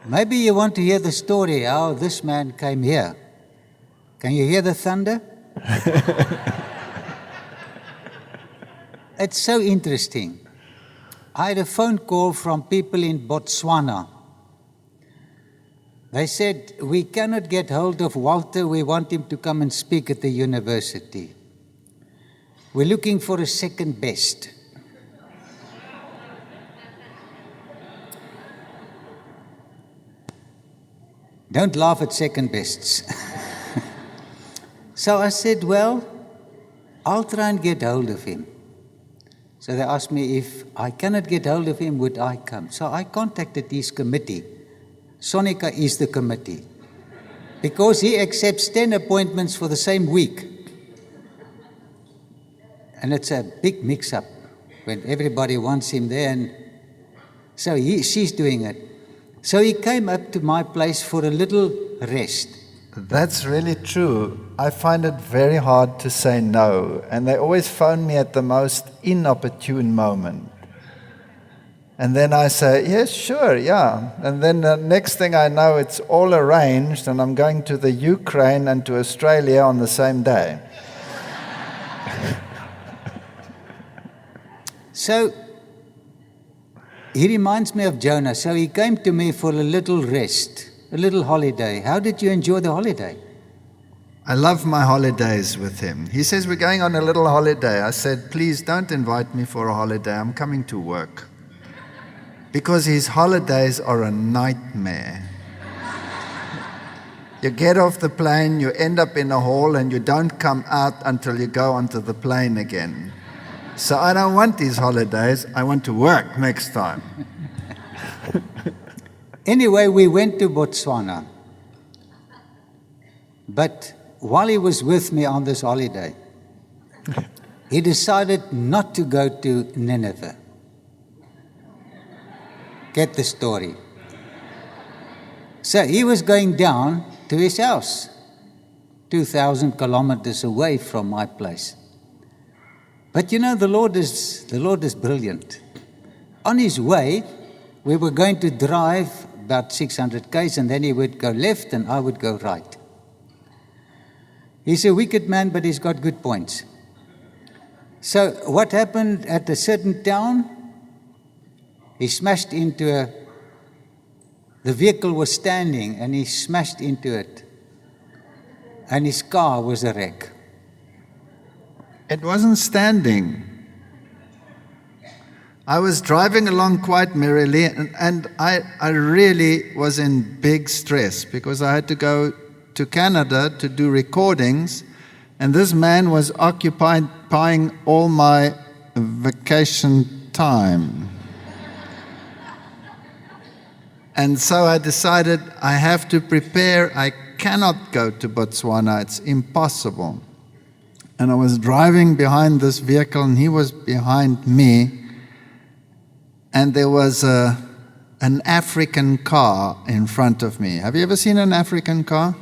Maybe you want to hear the story how this man came here. Can you hear the thunder? It's so interesting. I had a phone call from people in Botswana. They said, we cannot get hold of Walter. We want him to come and speak at the university. We're looking for a second best. Don't laugh at second bests. So I said, well, I'll try and get hold of him. So they asked me if I cannot get hold of him, would I come? So I contacted his committee. Sonica is the committee. Because he accepts 10 appointments for the same week. And it's a big mix-up when everybody wants him there. And so she's doing it. So he came up to my place for a little rest. That's really true. I find it very hard to say no. And they always phone me at the most inopportune moment. And then I say, yes, sure, yeah. And then the next thing I know, it's all arranged, and I'm going to the Ukraine and to Australia on the same day. So he reminds me of Jonah. So he came to me for a little rest, a little holiday. How did you enjoy the holiday? I love my holidays with him. He says, we're going on a little holiday. I said, please don't invite me for a holiday. I'm coming to work. Because his holidays are a nightmare. You get off the plane, you end up in a hall, and you don't come out until you go onto the plane again. So I don't want these holidays. I want to work next time. Anyway, we went to Botswana. But while he was with me on this holiday, he decided not to go to Nineveh. Get the story. So he was going down to his house, 2,000 kilometers away from my place. But you know, the Lord is brilliant. On his way, we were going to drive about 600 k's, and then he would go left and I would go right. He's a wicked man, but he's got good points. So what happened at a certain town? He smashed into the vehicle was standing, and he smashed into it. And his car was a wreck. It wasn't standing. I was driving along quite merrily, and I really was in big stress because I had to go to Canada to do recordings, and this man was occupying all my vacation time. And so I decided I have to prepare. I cannot go to Botswana. It's impossible. And I was driving behind this vehicle, and he was behind me. And there was an African car in front of me. Have you ever seen an African car?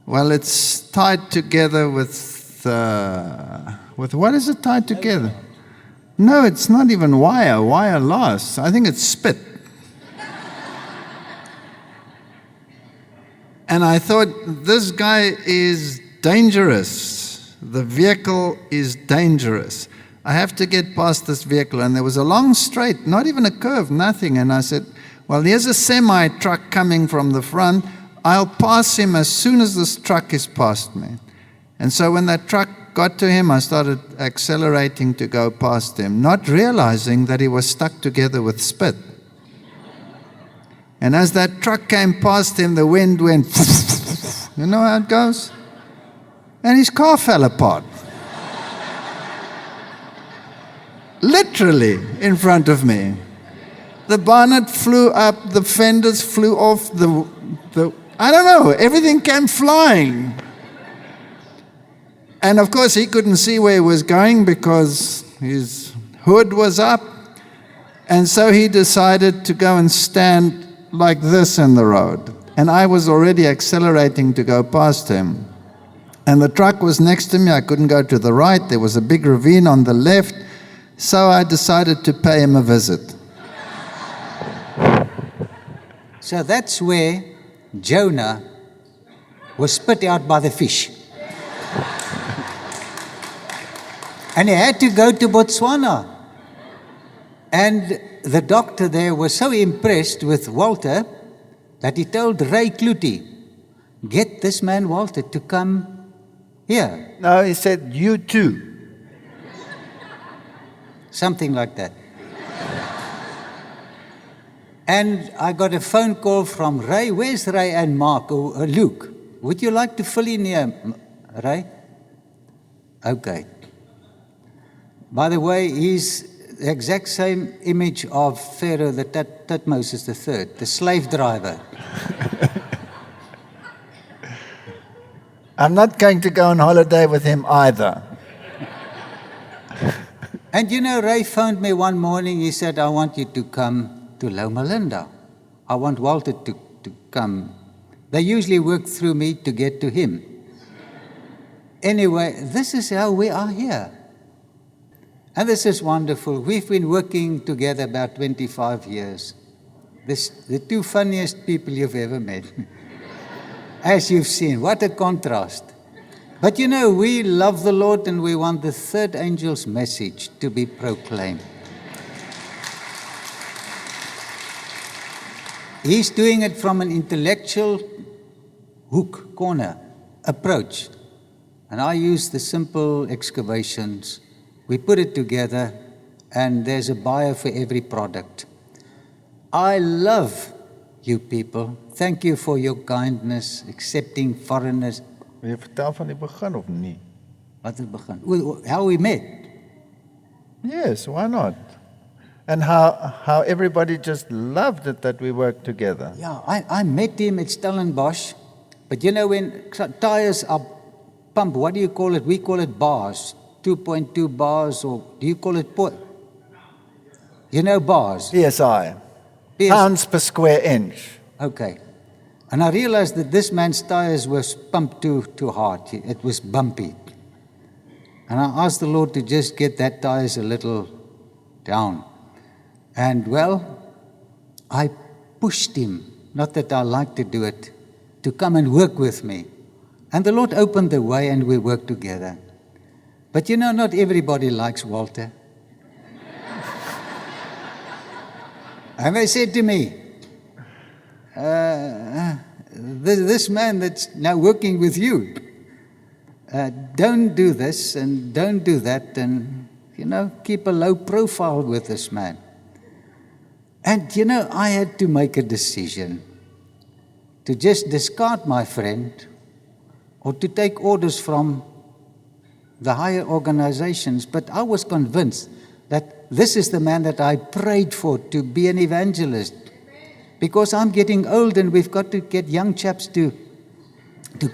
Well, it's tied together with what is it tied together? No, it's not even wire. Wire lasts. I think it's spit. And I thought, this guy is dangerous. The vehicle is dangerous. I have to get past this vehicle. And there was a long straight, not even a curve, nothing. And I said, well, here's a semi-truck coming from the front. I'll pass him as soon as this truck is past me. And so when that truck got to him, I started accelerating to go past him, not realizing that he was stuck together with spit. And as that truck came past him, the wind went, you know how it goes? And his car fell apart. Literally in front of me. The bonnet flew up, the fenders flew off, I don't know, everything came flying. And of course he couldn't see where he was going because his hood was up. And so he decided to go and stand like this in the road. And I was already accelerating to go past him. And the truck was next to me. I couldn't go to the right. There was a big ravine on the left. So I decided to pay him a visit. So that's where Jonah was spit out by the fish. And he had to go to Botswana. And the doctor there was so impressed with Walter that he told Ray Clutie, get this man Walter to come here. No, he said, you too. Something like that. And I got a phone call from Ray. Where's Ray and Mark or Luke? Would you like to fill in here, Ray? Okay. By the way, he's the exact same image of Pharaoh, the Tutmosis III, the slave driver. I'm not going to go on holiday with him either. And you know, Ray phoned me one morning. He said, I want you to come to Loma Linda. I want Walter to come. They usually work through me to get to him. Anyway, this is how we are here. And this is wonderful. We've been working together about 25 years. The two funniest people you've ever met. As you've seen, what a contrast. But you know, we love the Lord and we want the third angel's message to be proclaimed. He's doing it from an intellectual corner approach. And I use the simple excavations. We put it together and there's a buyer for every product. I love you people. Thank you for your kindness, accepting foreigners. Wil jy vertel van die begin of nie? Wat het begin? How we met. Yes, why not? And how everybody just loved it that we worked together. Yeah, I met him at Stellenbosch. But you know, when tires are pumped, what do you call it? We call it bars. 2.2 bars, or do you call it you know bars? PSI. Pounds per square inch. Okay. And I realized that this man's tires were pumped too hard. It was bumpy. And I asked the Lord to just get that tires a little down. And well, I pushed him, not that I like to do it, to come and work with me. And the Lord opened the way and we worked together. But you know, not everybody likes Walter. And they said to me, this man that's now working with you, don't do this and don't do that, and, you know, keep a low profile with this man. And, you know, I had to make a decision to just discard my friend or to take orders from the higher organizations. But I was convinced that this is the man that I prayed for to be an evangelist. Because I'm getting old and we've got to get young chaps to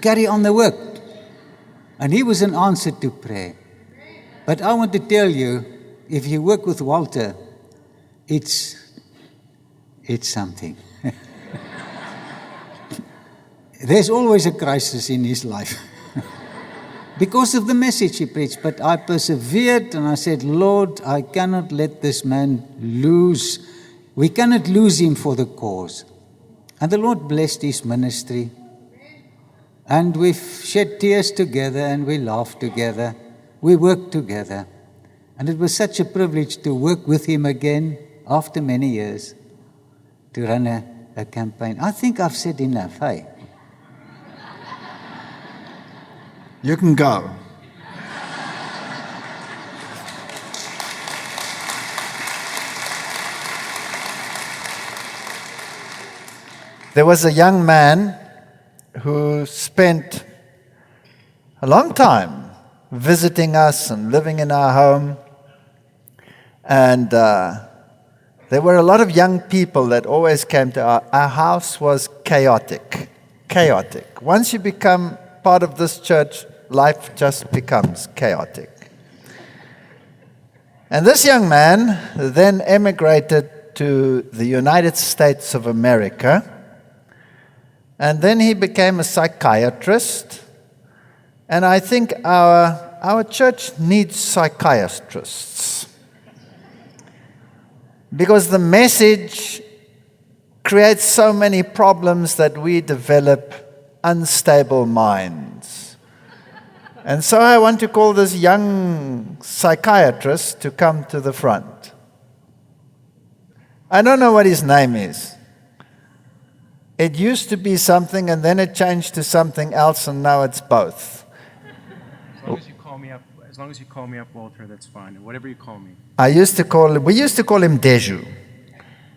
carry on the work. And he was an answer to prayer. But I want to tell you, if you work with Walter, it's something. There's always a crisis in his life. Because of the message he preached. But I persevered and I said, Lord, I cannot let this man lose. We cannot lose him for the cause. And the Lord blessed his ministry. And we've shed tears together and we laughed together. We worked together. And it was such a privilege to work with him again after many years to run a campaign. I think I've said enough, hey? You can go. There was a young man who spent a long time visiting us and living in our home. And there were a lot of young people that always came to our house was chaotic. Chaotic. Once you become part of this church, life just becomes chaotic. And this young man then emigrated to the United States of America. And then he became a psychiatrist. And I think our church needs psychiatrists. Because the message creates so many problems that we develop unstable minds. And so I want to call this young psychiatrist to come to the front. I don't know what his name is. It used to be something, and then it changed to something else, and now it's both. As long as you call me up, Walter, that's fine. And whatever you call me. We used to call him Deju.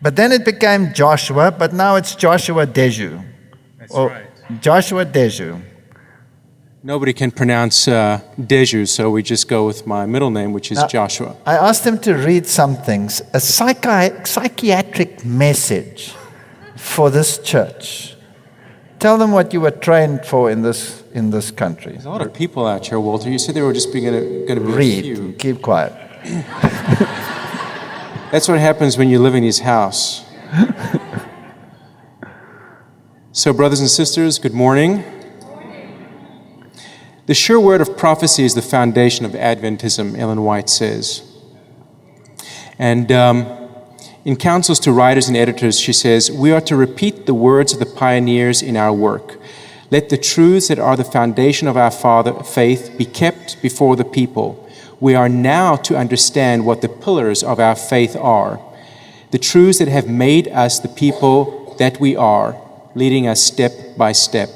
But then it became Joshua, but now it's Joshua Deju. That's right. Joshua Deju. Nobody can pronounce Deju, so we just go with my middle name, which is Joshua. I asked him to read some things, a psychiatric message for this church. Tell them what you were trained for in this country. There's a lot of people out here, Walter. You said there were just going to be Read. a few. Keep quiet. That's what happens when you live in his house. So, brothers and sisters, good morning. The sure word of prophecy is the foundation of Adventism, Ellen White says. And in counsels to writers and editors, she says, we are to repeat the words of the pioneers in our work. Let the truths that are the foundation of our faith be kept before the people. We are now to understand what the pillars of our faith are, the truths that have made us the people that we are, leading us step by step.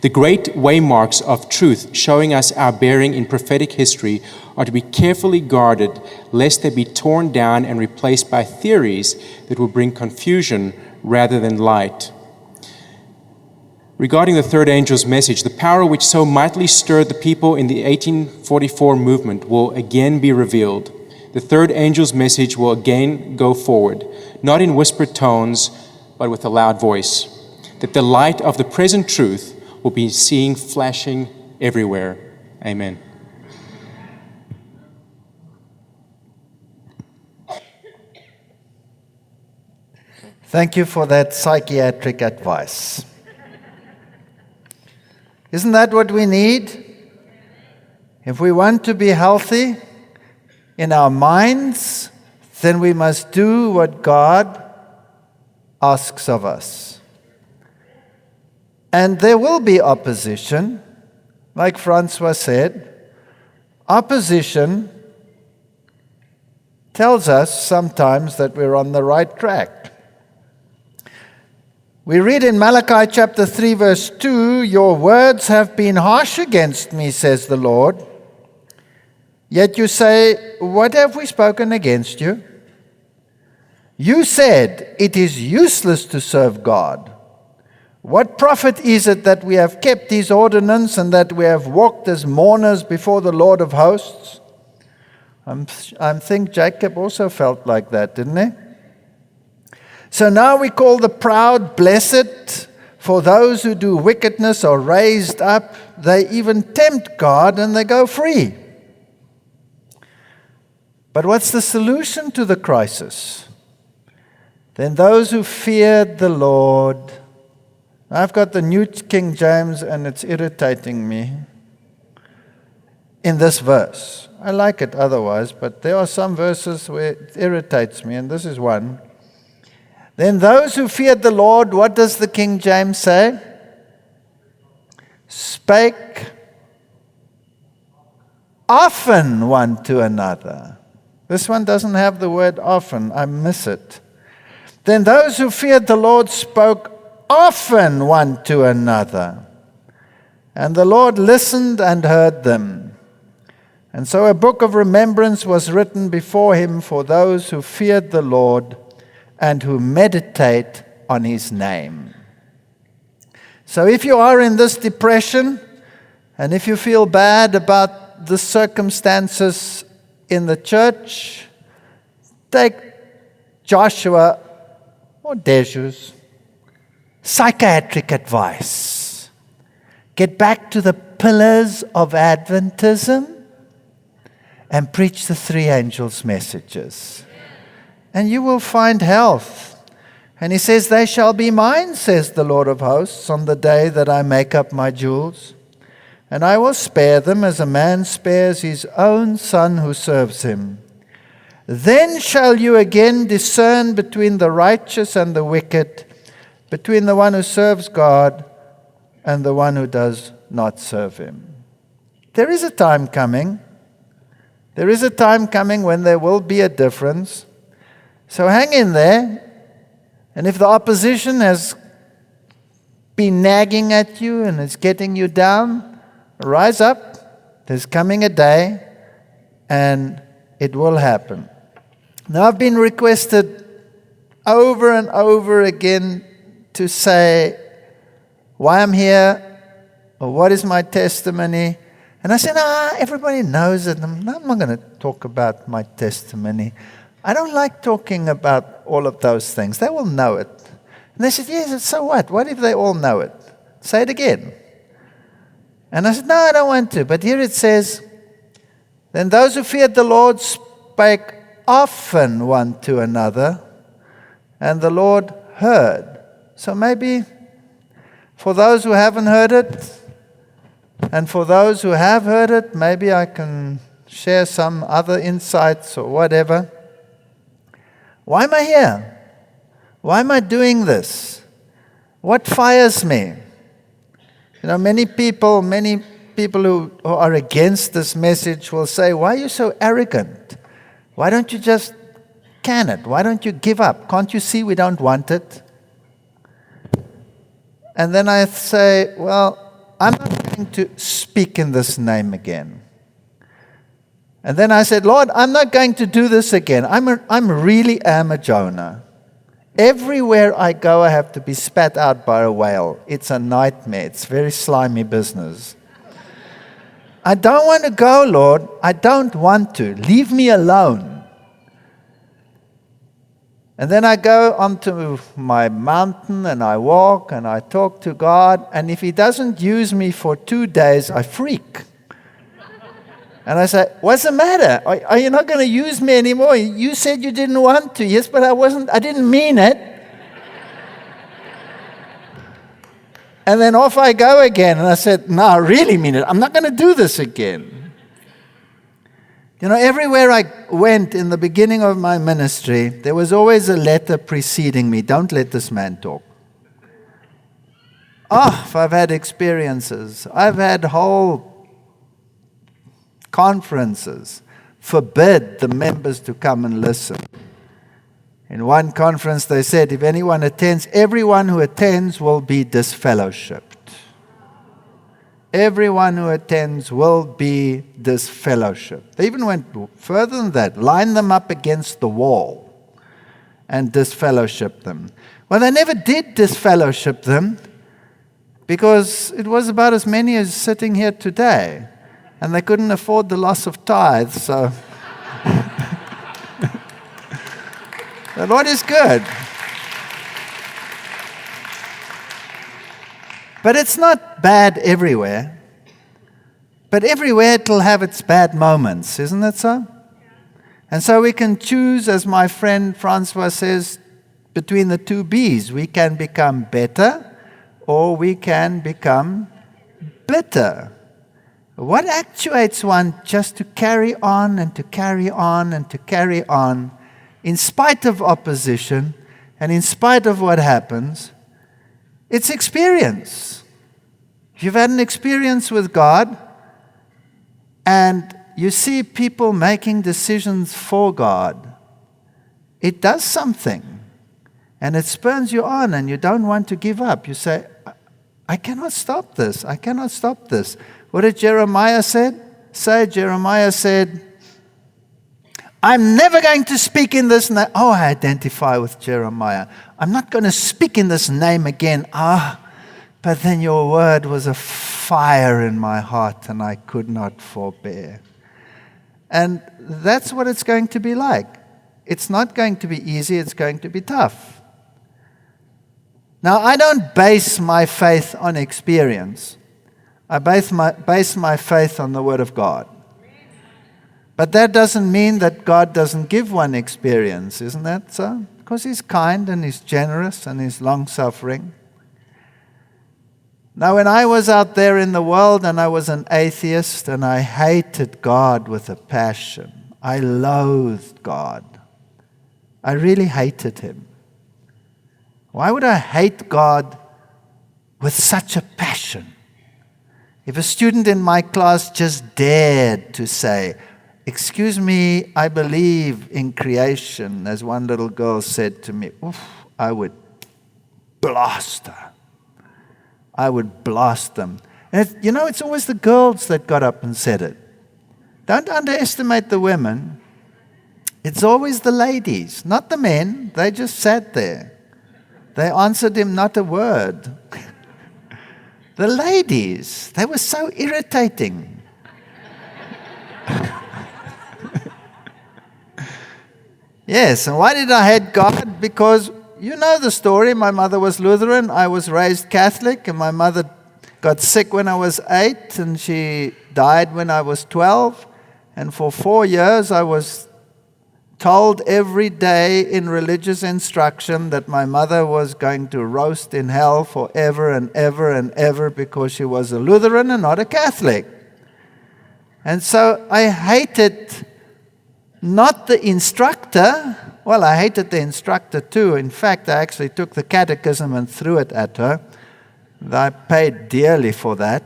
The great waymarks of truth showing us our bearing in prophetic history are to be carefully guarded, lest they be torn down and replaced by theories that will bring confusion rather than light. Regarding the third angel's message, the power which so mightily stirred the people in the 1844 movement will again be revealed. The third angel's message will again go forward, not in whispered tones, but with a loud voice, that the light of the present truth will be seen flashing everywhere. Amen. Thank you for that psychiatric advice. Isn't that what we need? If we want to be healthy in our minds, then we must do what God asks of us. And there will be opposition, like Francois said. Opposition tells us sometimes that we're on the right track. We read in Malachi chapter 3, verse 2, your words have been harsh against me, says the Lord. Yet you say, what have we spoken against you? You said, it is useless to serve God. What profit is it that we have kept his ordinance and that we have walked as mourners before the Lord of hosts? I think Jacob also felt like that, didn't he? So now we call the proud blessed, for those who do wickedness are raised up. They even tempt God and they go free. But what's the solution to the crisis? Then those who feared the Lord. I've got the New King James and it's irritating me in this verse. I like it otherwise, but there are some verses where it irritates me, and this is one. Then those who feared the Lord, what does the King James say? Spake often one to another. This one doesn't have the word often. I miss it. Then those who feared the Lord spoke often one to another. And the Lord listened and heard them. And so a book of remembrance was written before him for those who feared the Lord and who meditate on his name. So if you are in this depression, and if you feel bad about the circumstances in the church, take Joshua or Deju's psychiatric advice. Get back to the pillars of Adventism and preach the three angels' messages. And you will find health. And he says, they shall be mine, says the Lord of hosts, on the day that I make up my jewels. And I will spare them as a man spares his own son who serves him. Then shall you again discern between the righteous and the wicked, between the one who serves God and the one who does not serve him. There is a time coming. There is a time coming when there will be a difference. So hang in there. And if the opposition has been nagging at you and is getting you down, rise up. There's coming a day and it will happen. Now, I've been requested over and over again to say why I'm here or what is my testimony. And I said, everybody knows it. I'm not going to talk about my testimony. I don't like talking about all of those things. They will know it. And they said, yes, so what? What if they all know it? Say it again. And I said, no, I don't want to. But here it says, then those who feared the Lord spake often one to another, and the Lord heard. So maybe for those who haven't heard it, and for those who have heard it, maybe I can share some other insights or whatever. Why am I here? Why am I doing this? What fires me? You know, many people who are against this message will say, why are you so arrogant? Why don't you just can it? Why don't you give up? Can't you see we don't want it? And then I say, well, I'm not going to speak in this name again. And then I said, Lord, I'm not going to do this again. I'm really am a Jonah. Everywhere I go, I have to be spat out by a whale. It's a nightmare. It's very slimy business. I don't want to go, Lord. I don't want to. Leave me alone. And then I go onto my mountain and I walk and I talk to God. And if He doesn't use me for 2 days, I freak. And I say, what's the matter? Are you not going to use me anymore? You said you didn't want to. Yes, but I didn't mean it. And then off I go again. And I said, no, I really mean it. I'm not going to do this again. You know, everywhere I went in the beginning of my ministry, there was always a letter preceding me. Don't let this man talk. If I've had experiences. I've had whole conferences forbid the members to come and listen. In one conference they said, if anyone attends, everyone who attends will be disfellowshipped. Everyone who attends will be disfellowshipped. They even went further than that, lined them up against the wall and disfellowshipped them. Well, they never did disfellowship them because it was about as many as sitting here today. And they couldn't afford the loss of tithes, so the Lord is good. But it's not bad everywhere. But everywhere it will have its bad moments, isn't it so? And so we can choose, as my friend Francois says, between the two B's. We can become better or we can become bitter. What actuates one just to carry on and to carry on and to carry on in spite of opposition and in spite of what happens? It's experience. If you've had an experience with God and you see people making decisions for God, it does something and it spurs you on and you don't want to give up. You say, I cannot stop this. I cannot stop this. What did Jeremiah say? Jeremiah said, I'm never going to speak in this name. Oh, I identify with Jeremiah. I'm not going to speak in this name again. But then your word was a fire in my heart and I could not forbear. And that's what it's going to be like. It's not going to be easy. It's going to be tough. Now, I don't base my faith on experience. I base my faith on the Word of God. But that doesn't mean that God doesn't give one experience, isn't that so? Because He's kind and He's generous and He's long-suffering. Now, when I was out there in the world and I was an atheist and I hated God with a passion, I loathed God. I really hated him. Why would I hate God with such a passion? If a student in my class just dared to say, "Excuse me, I believe in creation," as one little girl said to me, I would blast her. I would blast them. And it's always the girls that got up and said it. Don't underestimate the women. It's always the ladies, not the men. They just sat there. They answered him not a word. The ladies, they were so irritating. Yes, and why did I hate God? Because you know the story. My mother was Lutheran. I was raised Catholic, and my mother got sick when I was 8, and she died when I was 12. And for 4 years, I was told every day in religious instruction that my mother was going to roast in hell forever and ever and ever because she was a Lutheran and not a Catholic. And so I hated not the instructor. Well, I hated the instructor too. In fact, I actually took the catechism and threw it at her. I paid dearly for that.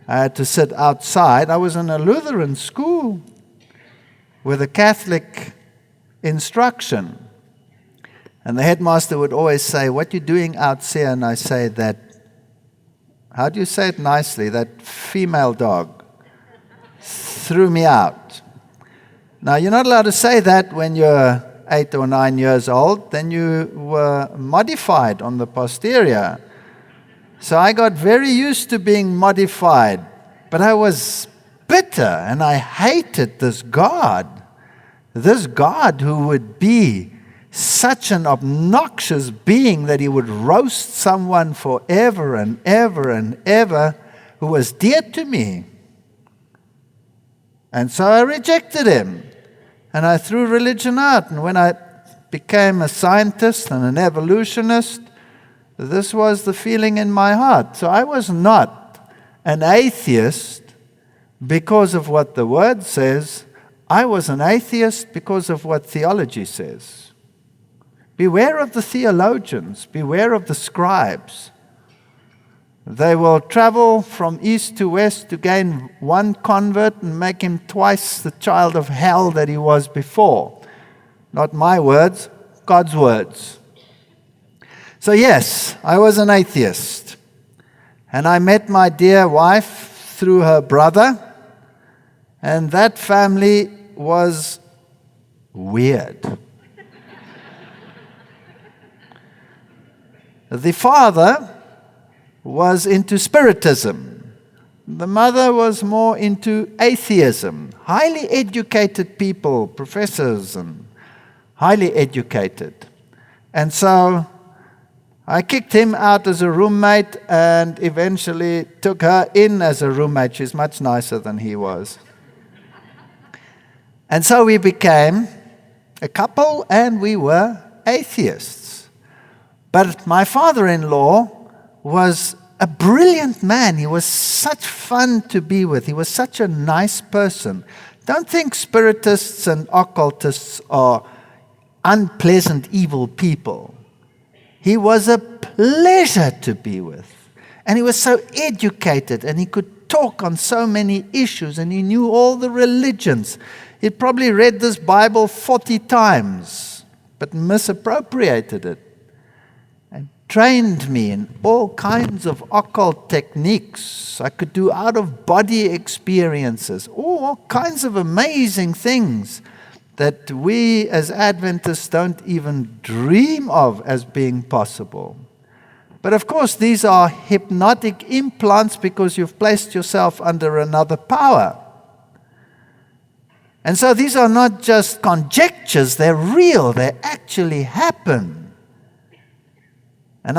I had to sit outside. I was in a Lutheran school with a Catholic instruction. And the headmaster would always say, "What you doing out there?" And I say that, how do you say it nicely? That female dog threw me out. Now, you're not allowed to say that when you're 8 or 9 years old. Then you were modified on the posterior. So I got very used to being modified. But I was bitter, and I hated this God. This God who would be such an obnoxious being that he would roast someone forever and ever and ever who was dear to me. And so I rejected him. And I threw religion out. And when I became a scientist and an evolutionist, this was the feeling in my heart. So I was not an atheist because of what the Word says. I was an atheist because of what theology says. Beware of the theologians. Beware of the scribes. They will travel from east to west to gain one convert and make him twice the child of hell that he was before. Not my words, God's words. So yes, I was an atheist. And I met my dear wife through her brother. And that family was weird. The father was into Spiritism. The mother was more into atheism. Highly educated people, professors, and highly educated. And so I kicked him out as a roommate and eventually took her in as a roommate. She's much nicer than he was. And so we became a couple, and we were atheists. But my father-in-law was a brilliant man. He was such fun to be with. He was such a nice person. Don't think spiritists and occultists are unpleasant, evil people. He was a pleasure to be with. And he was so educated, and he could talk on so many issues, and he knew all the religions. He'd probably read this Bible 40 times, but misappropriated it. Trained me in all kinds of occult techniques. I could do out-of-body experiences, all kinds of amazing things that we as Adventists don't even dream of as being possible. But of course, these are hypnotic implants because you've placed yourself under another power. And so these are not just conjectures, they're real, they actually happen. And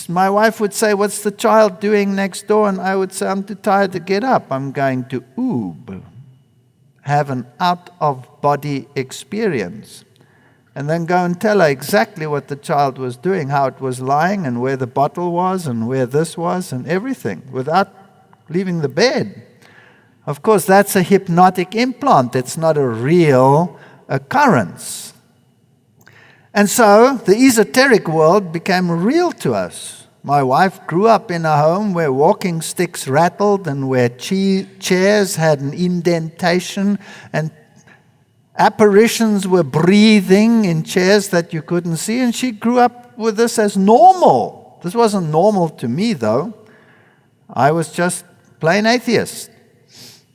my wife would say, "What's the child doing next door?" And I would say, "I'm too tired to get up. I'm going to oob, have an out-of-body experience." And then go and tell her exactly what the child was doing, how it was lying, and where the bottle was, and where this was, and everything, without leaving the bed. Of course, that's a hypnotic implant. It's not a real occurrence. And so the esoteric world became real to us. My wife grew up in a home where walking sticks rattled and where chairs had an indentation and apparitions were breathing in chairs that you couldn't see. And she grew up with this as normal. This wasn't normal to me, though. I was just plain atheist,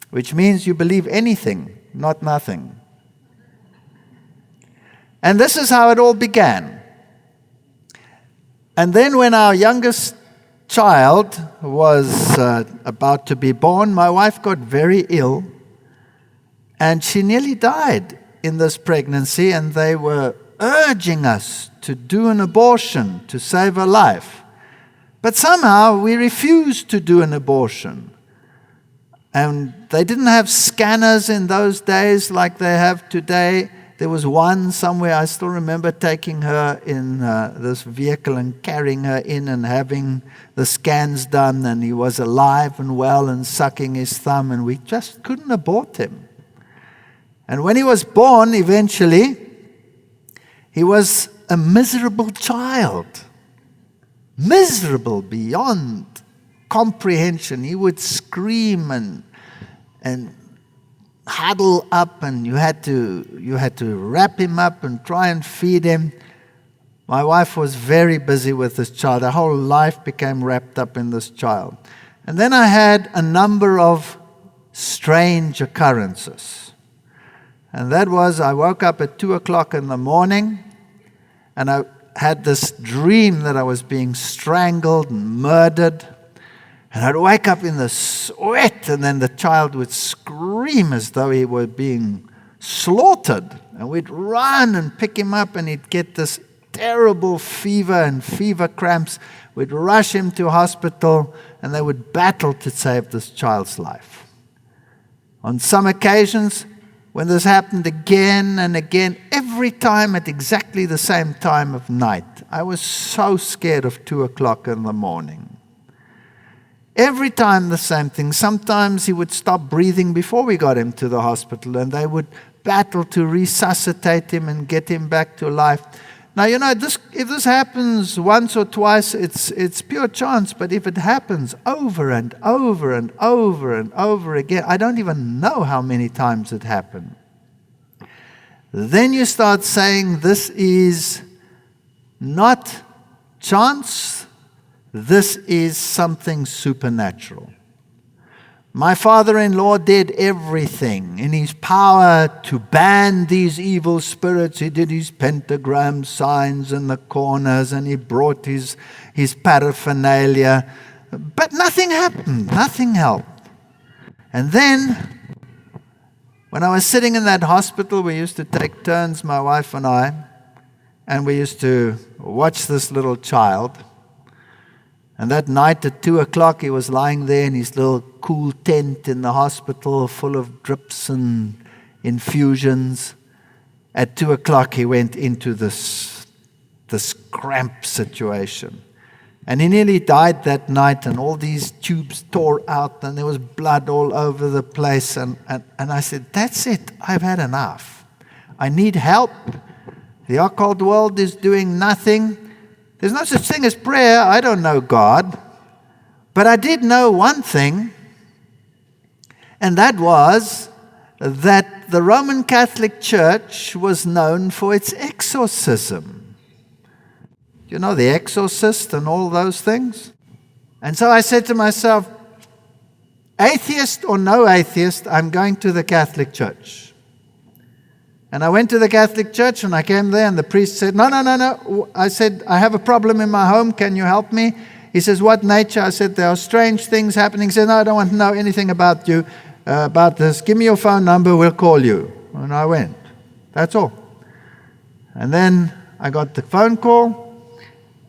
which means you believe anything, not nothing. And this is how it all began. And then when our youngest child was about to be born, my wife got very ill, and she nearly died in this pregnancy, and they were urging us to do an abortion to save her life. But somehow we refused to do an abortion. And they didn't have scanners in those days like they have today. There was one somewhere, I still remember taking her in this vehicle and carrying her in and having the scans done, and he was alive and well and sucking his thumb, and we just couldn't abort him. And when he was born, eventually, he was a miserable child. Miserable beyond comprehension. He would scream and huddle up, and you had to wrap him up and try and feed him. My wife was very busy with this child. Her whole life became wrapped up in this child. And then I had a number of strange occurrences. And that was, I woke up at 2 o'clock in the morning, and I had this dream that I was being strangled and murdered. And I'd wake up in the sweat, and then the child would scream as though he were being slaughtered. And we'd run and pick him up, and he'd get this terrible fever and fever cramps. We'd rush him to hospital, and they would battle to save this child's life. On some occasions, when this happened again and again, every time at exactly the same time of night, I was so scared of 2 o'clock in the morning. Every time the same thing. Sometimes he would stop breathing before we got him to the hospital, and they would battle to resuscitate him and get him back to life. Now, if this happens once or twice, it's pure chance. But if it happens over and over and over and over again, I don't even know how many times it happened. Then you start saying, this is not chance. This is something supernatural. My father-in-law did everything in his power to ban these evil spirits. He did his pentagram signs in the corners, and he brought his paraphernalia. But nothing happened. Nothing helped. And then, when I was sitting in that hospital, we used to take turns, my wife and I, and we used to watch this little child. And that night at 2 o'clock, he was lying there in his little cool tent in the hospital full of drips and infusions. At 2 o'clock, he went into this cramped situation. And he nearly died that night, and all these tubes tore out, and there was blood all over the place. And I said, that's it. I've had enough. I need help. The occult world is doing nothing. There's no such thing as prayer. I don't know God. But I did know one thing, and that was that the Roman Catholic Church was known for its exorcism. You know, the exorcist and all those things? And so I said to myself, atheist or no atheist, I'm going to the Catholic Church. And I went to the Catholic Church, and I came there, and the priest said, no. I said, I have a problem in my home. Can you help me? He says, what nature? I said, there are strange things happening. He said, no, I don't want to know anything about you, about this. Give me your phone number. We'll call you. And I went. That's all. And then I got the phone call,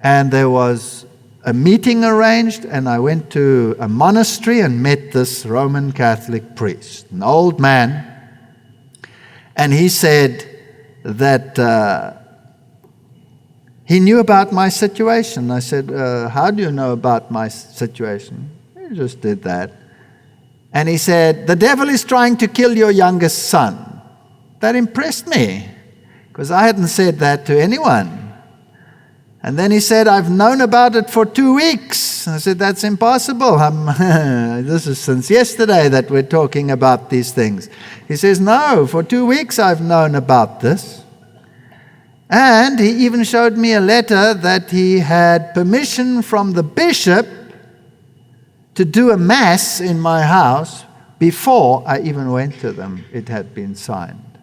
and there was a meeting arranged, and I went to a monastery and met this Roman Catholic priest, an old man. And he said that he knew about my situation. I said, how do you know about my situation? He just did that. And he said, the devil is trying to kill your youngest son. That impressed me, because I hadn't said that to anyone. And then he said, I've known about it for 2 weeks. I said, that's impossible. This is since yesterday that we're talking about these things. He says, no, for 2 weeks I've known about this. And he even showed me a letter that he had permission from the bishop to do a mass in my house before I even went to them. It had been signed.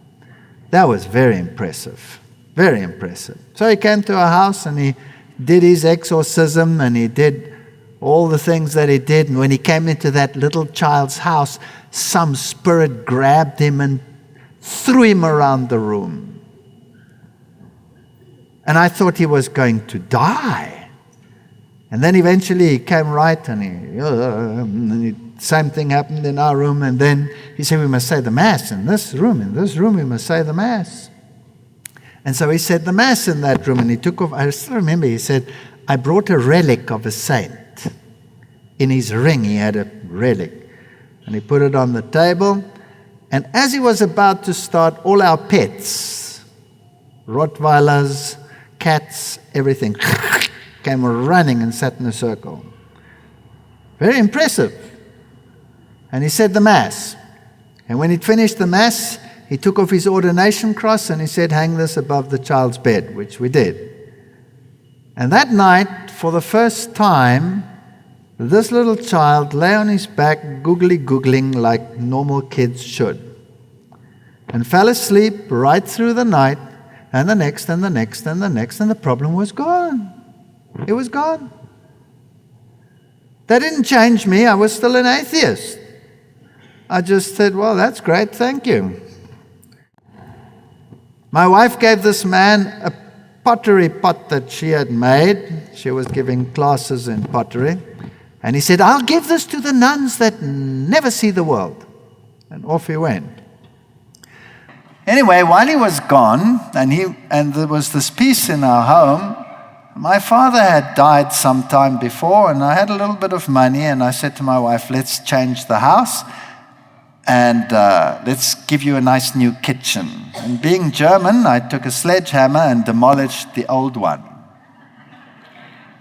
That was very impressive. Very impressive. So he came to our house and he did his exorcism and he did all the things that he did. And when he came into that little child's house, some spirit grabbed him and threw him around the room. And I thought he was going to die. And then eventually he came right and same thing happened in our room. And then he said, we must say the Mass in this room we must say the Mass. And so he said the Mass in that room, and he took off. I still remember, he said, I brought a relic of a saint. In his ring, he had a relic. And he put it on the table. And as he was about to start, all our pets, Rottweilers, cats, everything, came running and sat in a circle. Very impressive. And he said the Mass. And when he'd finished the Mass, he took off his ordination cross and he said, hang this above the child's bed, which we did. And that night, for the first time, this little child lay on his back, googling like normal kids should, and fell asleep right through the night, and the next, and the next, and the next, and the problem was gone. It was gone. That didn't change me. I was still an atheist. I just said, well, that's great, thank you. My wife gave this man a pottery pot that she had made. She was giving classes in pottery. And he said, I'll give this to the nuns that never see the world. And off he went. Anyway, while he was gone, and there was this peace in our home, my father had died some time before, and I had a little bit of money, and I said to my wife, let's change the house. And let's give you a nice new kitchen. And being German, I took a sledgehammer and demolished the old one.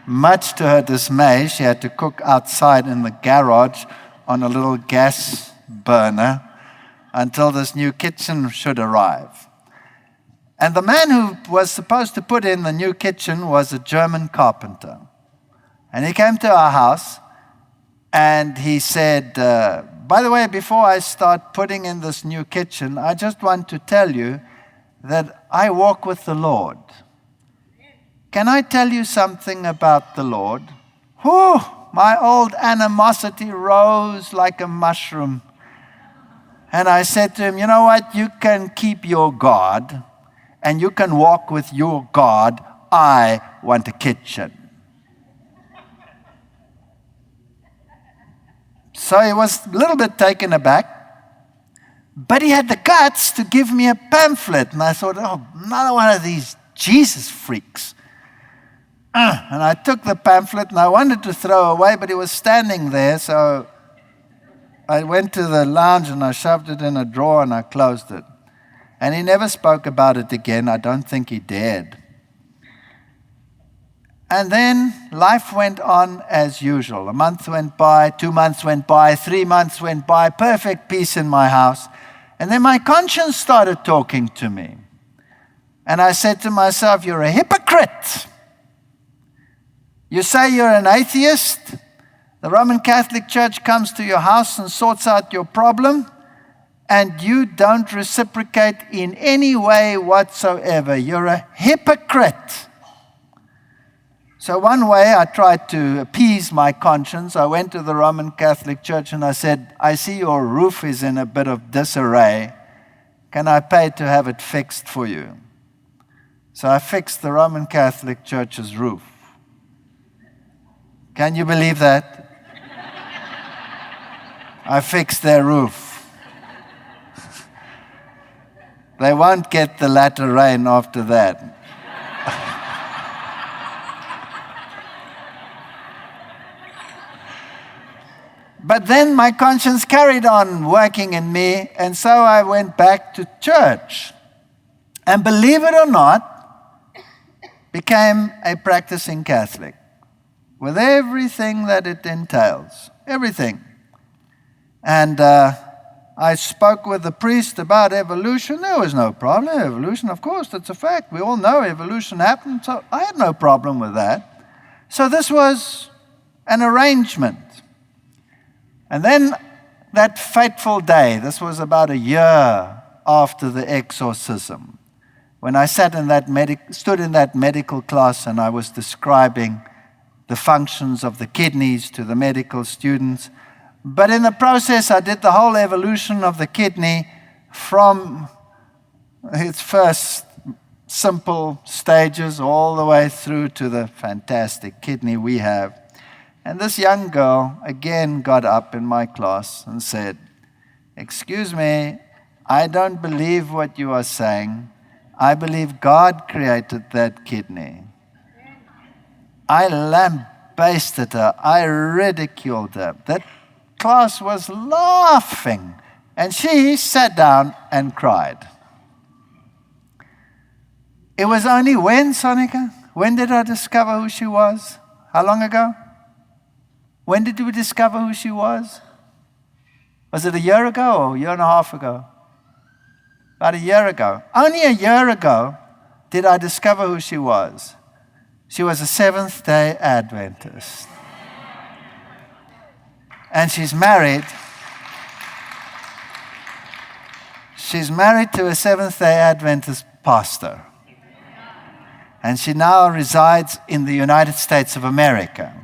Much to her dismay, she had to cook outside in the garage on a little gas burner until this new kitchen should arrive. And the man who was supposed to put in the new kitchen was a German carpenter. And he came to our house and he said, by the way, before I start putting in this new kitchen, I just want to tell you that I walk with the Lord. Can I tell you something about the Lord? Whew, my old animosity rose like a mushroom. And I said to him, you know what? You can keep your God, and you can walk with your God. I want a kitchen. So he was a little bit taken aback, but he had the guts to give me a pamphlet. And I thought, oh, another one of these Jesus freaks. And I took the pamphlet and I wanted to throw away, but he was standing there. So I went to the lounge and I shoved it in a drawer and I closed it. And he never spoke about it again. I don't think he dared. And then life went on as usual. A month went by, 2 months went by, 3 months went by, perfect peace in my house. And then my conscience started talking to me. And I said to myself, you're a hypocrite. You say you're an atheist. The Roman Catholic Church comes to your house and sorts out your problem, and you don't reciprocate in any way whatsoever. You're a hypocrite. So one way I tried to appease my conscience. I went to the Roman Catholic Church and I said, I see your roof is in a bit of disarray. Can I pay to have it fixed for you? So I fixed the Roman Catholic Church's roof. Can you believe that? I fixed their roof. They won't get the latter rain after that. But then my conscience carried on working in me, and so I went back to church. And believe it or not, became a practicing Catholic with everything that it entails, everything. And I spoke with the priest about evolution. There was no problem. Evolution, of course, that's a fact. We all know evolution happened, so I had no problem with that. So this was an arrangement. And then that fateful day, this was about a year after the exorcism, when I stood in that medical class and I was describing the functions of the kidneys to the medical students. But in the process, I did the whole evolution of the kidney from its first simple stages all the way through to the fantastic kidney we have. And this young girl again got up in my class and said, "Excuse me, I don't believe what you are saying. I believe God created that kidney." I lambasted her. I ridiculed her. That class was laughing. And she sat down and cried. It was only when, Sonika? When did I discover who she was? How long ago? When did we discover who she was? Was it a year ago or a year and a half ago? About a year ago. Only a year ago did I discover who she was. She was a Seventh-day Adventist. And she's married. She's married to a Seventh-day Adventist pastor. And she now resides in the United States of America.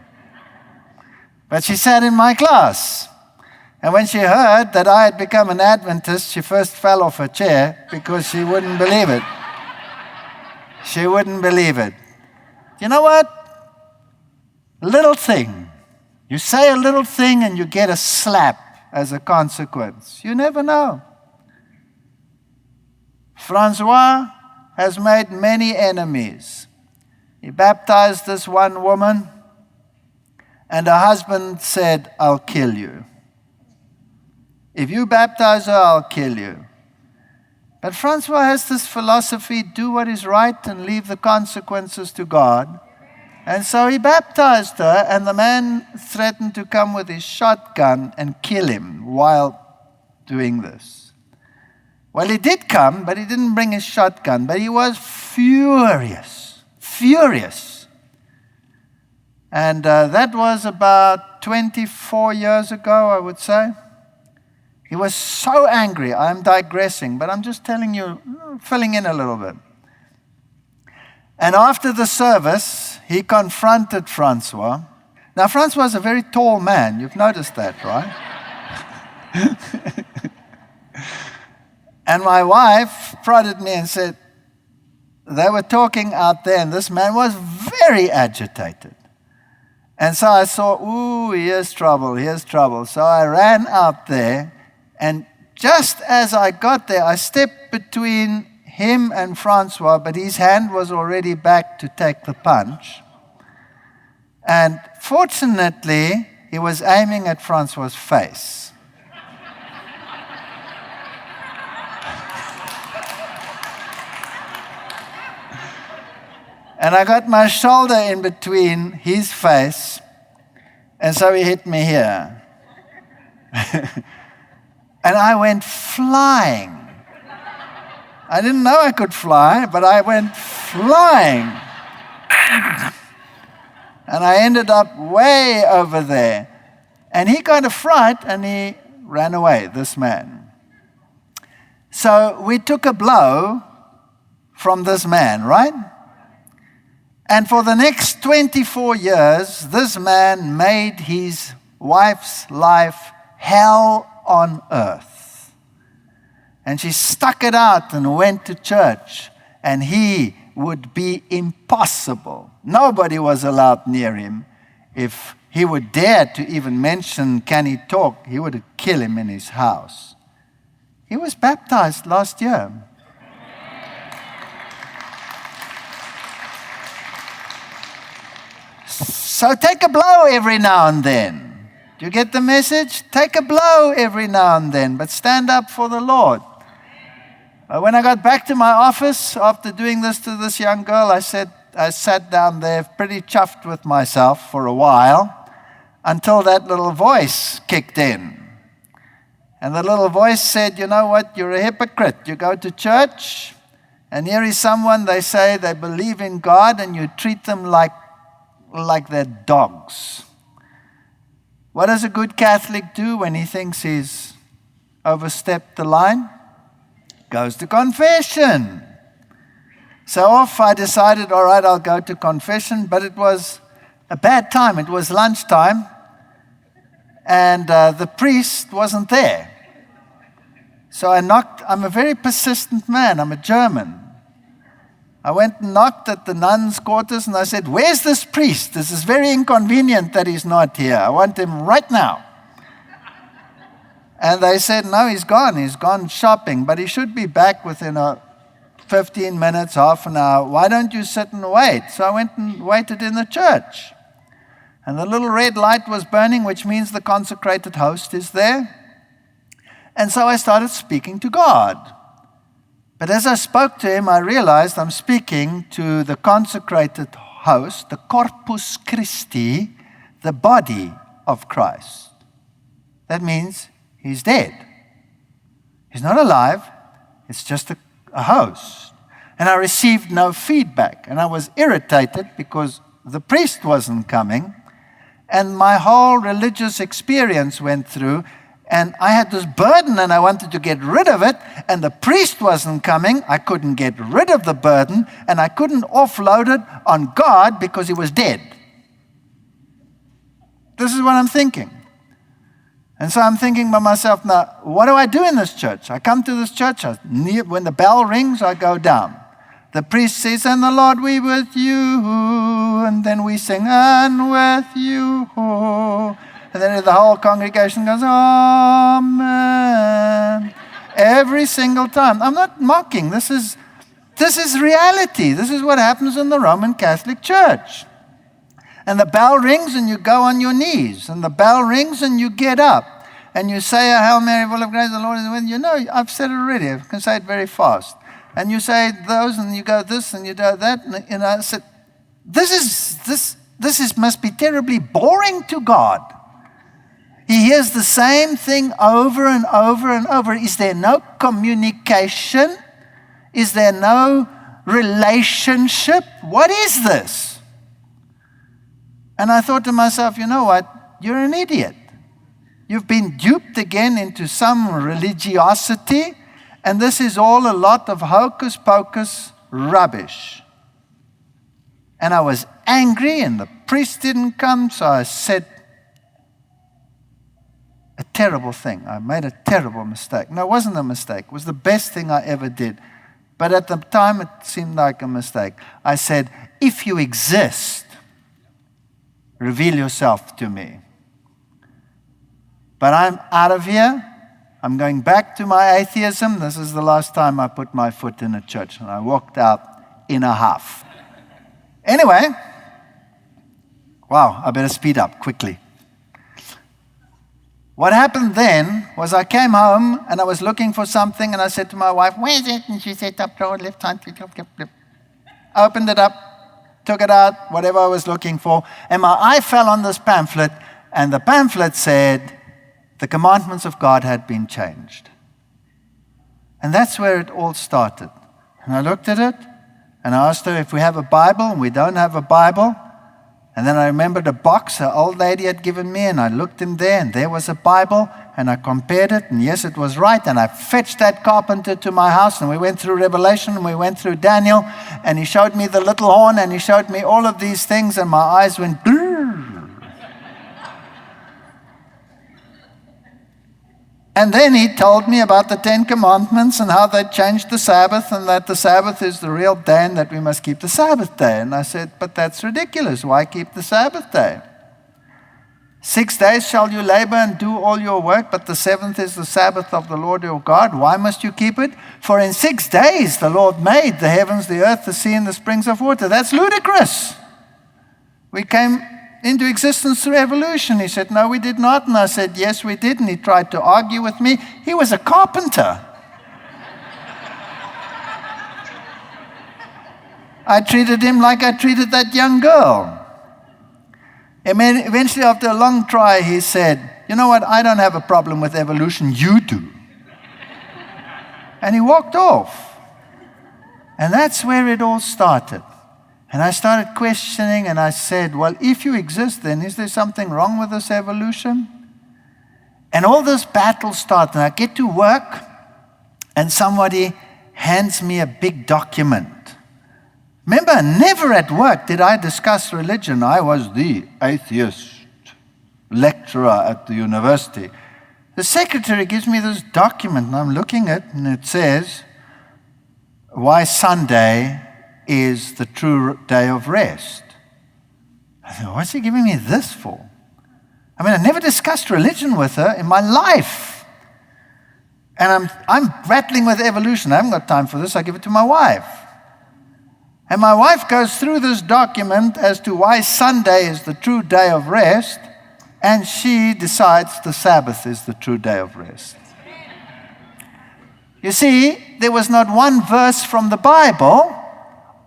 But she sat in my class. And when she heard that I had become an Adventist, she first fell off her chair because she wouldn't believe it. She wouldn't believe it. You know what? Little thing. You say a little thing and you get a slap as a consequence. You never know. Francois has made many enemies. He baptized this one woman, and her husband said, "I'll kill you. If you baptize her, I'll kill you." But Francois has this philosophy, do what is right and leave the consequences to God. And so he baptized her, and the man threatened to come with his shotgun and kill him while doing this. Well, he did come, but he didn't bring his shotgun, but he was furious. And that was about 24 years ago, I would say. He was so angry. I'm digressing, but I'm just telling you, filling in a little bit. And after the service, he confronted Francois. Now, Francois is a very tall man. You've noticed that, right? And my wife prodded me and said, they were talking out there, and this man was very agitated. And so I saw, ooh, here's trouble. So I ran out there, and just as I got there, I stepped between him and Francois, but his hand was already back to take the punch. And fortunately, he was aiming at Francois' face. And I got my shoulder in between his face, and so he hit me here. And I went flying. I didn't know I could fly, but I went flying. And I ended up way over there. And he got a fright, and he ran away, this man. So we took a blow from this man, right? And for the next 24 years, this man made his wife's life hell on earth. And she stuck it out and went to church. And he would be impossible. Nobody was allowed near him. If he would dare to even mention, can he talk, he would kill him in his house. He was baptized last year. So take a blow every now and then. Do you get the message? Take a blow every now and then, but stand up for the Lord. When I got back to my office after doing this to this young girl, I sat down there pretty chuffed with myself for a while until that little voice kicked in. And the little voice said, you know what, you're a hypocrite. You go to church, and here is someone, they say they believe in God, and you treat them like they're dogs. What does a good Catholic do when he thinks he's overstepped the line? Goes to confession. So off I decided, all right, I'll go to confession, but it was a bad time. It was lunchtime, and the priest wasn't there. So I knocked. I'm a very persistent man. I'm a German. I went and knocked at the nuns' quarters, and I said, where's this priest? This is very inconvenient that he's not here. I want him right now. And they said, no, he's gone. He's gone shopping, but he should be back within 15 minutes, half an hour. Why don't you sit and wait? So I went and waited in the church. And the little red light was burning, which means the consecrated host is there. And so I started speaking to God. But as I spoke to him, I realized I'm speaking to the consecrated host, the Corpus Christi, the body of Christ. That means he's dead. He's not alive. It's just a host. And I received no feedback. And I was irritated because the priest wasn't coming. And my whole religious experience went through. And I had this burden and I wanted to get rid of it. And the priest wasn't coming. I couldn't get rid of the burden. And I couldn't offload it on God because he was dead. This is what I'm thinking. And so I'm thinking by myself, now, what do I do in this church? I come to this church. When the bell rings, I go down. The priest says, and the Lord be with you. And then we sing, and with you. And then the whole congregation goes, amen. Every single time. I'm not mocking. This is reality. This is what happens in the Roman Catholic Church. And the bell rings and you go on your knees. And the bell rings and you get up. And you say, Hail Mary, full of grace, the Lord is with you. You know, I've said it already. I can say it very fast. And you say those and you go this and you do that. And I said, this must be terribly boring to God. He hears the same thing over and over and over. Is there no communication? Is there no relationship? What is this? And I thought to myself, you know what? You're an idiot. You've been duped again into some religiosity, and this is all a lot of hocus pocus rubbish. And I was angry, and the priest didn't come, so I said a terrible thing. I made a terrible mistake. No, it wasn't a mistake. It was the best thing I ever did. But at the time, it seemed like a mistake. I said, if you exist, reveal yourself to me. But I'm out of here. I'm going back to my atheism. This is the last time I put my foot in a church. And I walked out in a huff. Anyway, wow, I better speed up quickly. What happened then was I came home and I was looking for something and I said to my wife, where is it? And she said, top drawer, left hand. I opened it up, took it out, whatever I was looking for, and my eye fell on this pamphlet, and the pamphlet said the commandments of God had been changed. And that's where it all started. And I looked at it, and I asked her if we have a Bible, and we don't have a Bible. And then I remembered a box an old lady had given me, and I looked in there, and there was a Bible, and I compared it, and yes, it was right. And I fetched that carpenter to my house, and we went through Revelation, and we went through Daniel, and he showed me the little horn, and he showed me all of these things, and my eyes went blurr. And then he told me about the 10 Commandments and how they changed the Sabbath and that the Sabbath is the real day and that we must keep the Sabbath day. And I said, but that's ridiculous. Why keep the Sabbath day? 6 days shall you labor and do all your work, but the seventh is the Sabbath of the Lord your God. Why must you keep it? For in 6 days the Lord made the heavens, the earth, the sea, and the springs of water. That's ludicrous. We came into existence through evolution? He said, no, we did not. And I said, yes, we did. And he tried to argue with me. He was a carpenter. I treated him like I treated that young girl. And then eventually, after a long try, he said, you know what, I don't have a problem with evolution, you do. And he walked off. And that's where it all started. And I started questioning, and I said, well, if you exist, then is there something wrong with this evolution? And all this battle started. And I get to work, and somebody hands me a big document. Remember, never at work did I discuss religion. I was the atheist lecturer at the university. The secretary gives me this document, and I'm looking at it, and it says, why Sunday is the true day of rest. I thought, what's he giving me this for? I mean, I never discussed religion with her in my life. And I'm battling with evolution. I haven't got time for this. I give it to my wife. And my wife goes through this document as to why Sunday is the true day of rest, and she decides the Sabbath is the true day of rest. You see, there was not one verse from the Bible.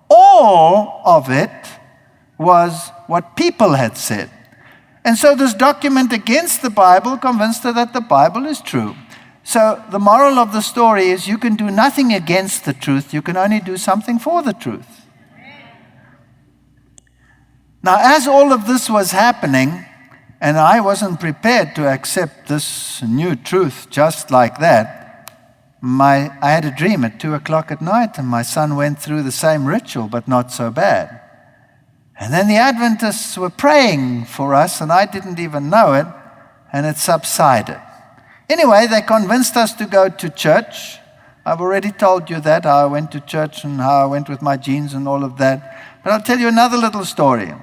All of it was what people had said. And so this document against the Bible convinced her that the Bible is true. So the moral of the story is you can do nothing against the truth. You can only do something for the truth. Now, as all of this was happening, and I wasn't prepared to accept this new truth just like that, I had a dream at 2 o'clock at night, and my son went through the same ritual, but not so bad. And then the Adventists were praying for us, and I didn't even know it, and it subsided. Anyway, they convinced us to go to church. I've already told you that, how I went to church and how I went with my jeans and all of that. But I'll tell you another little story.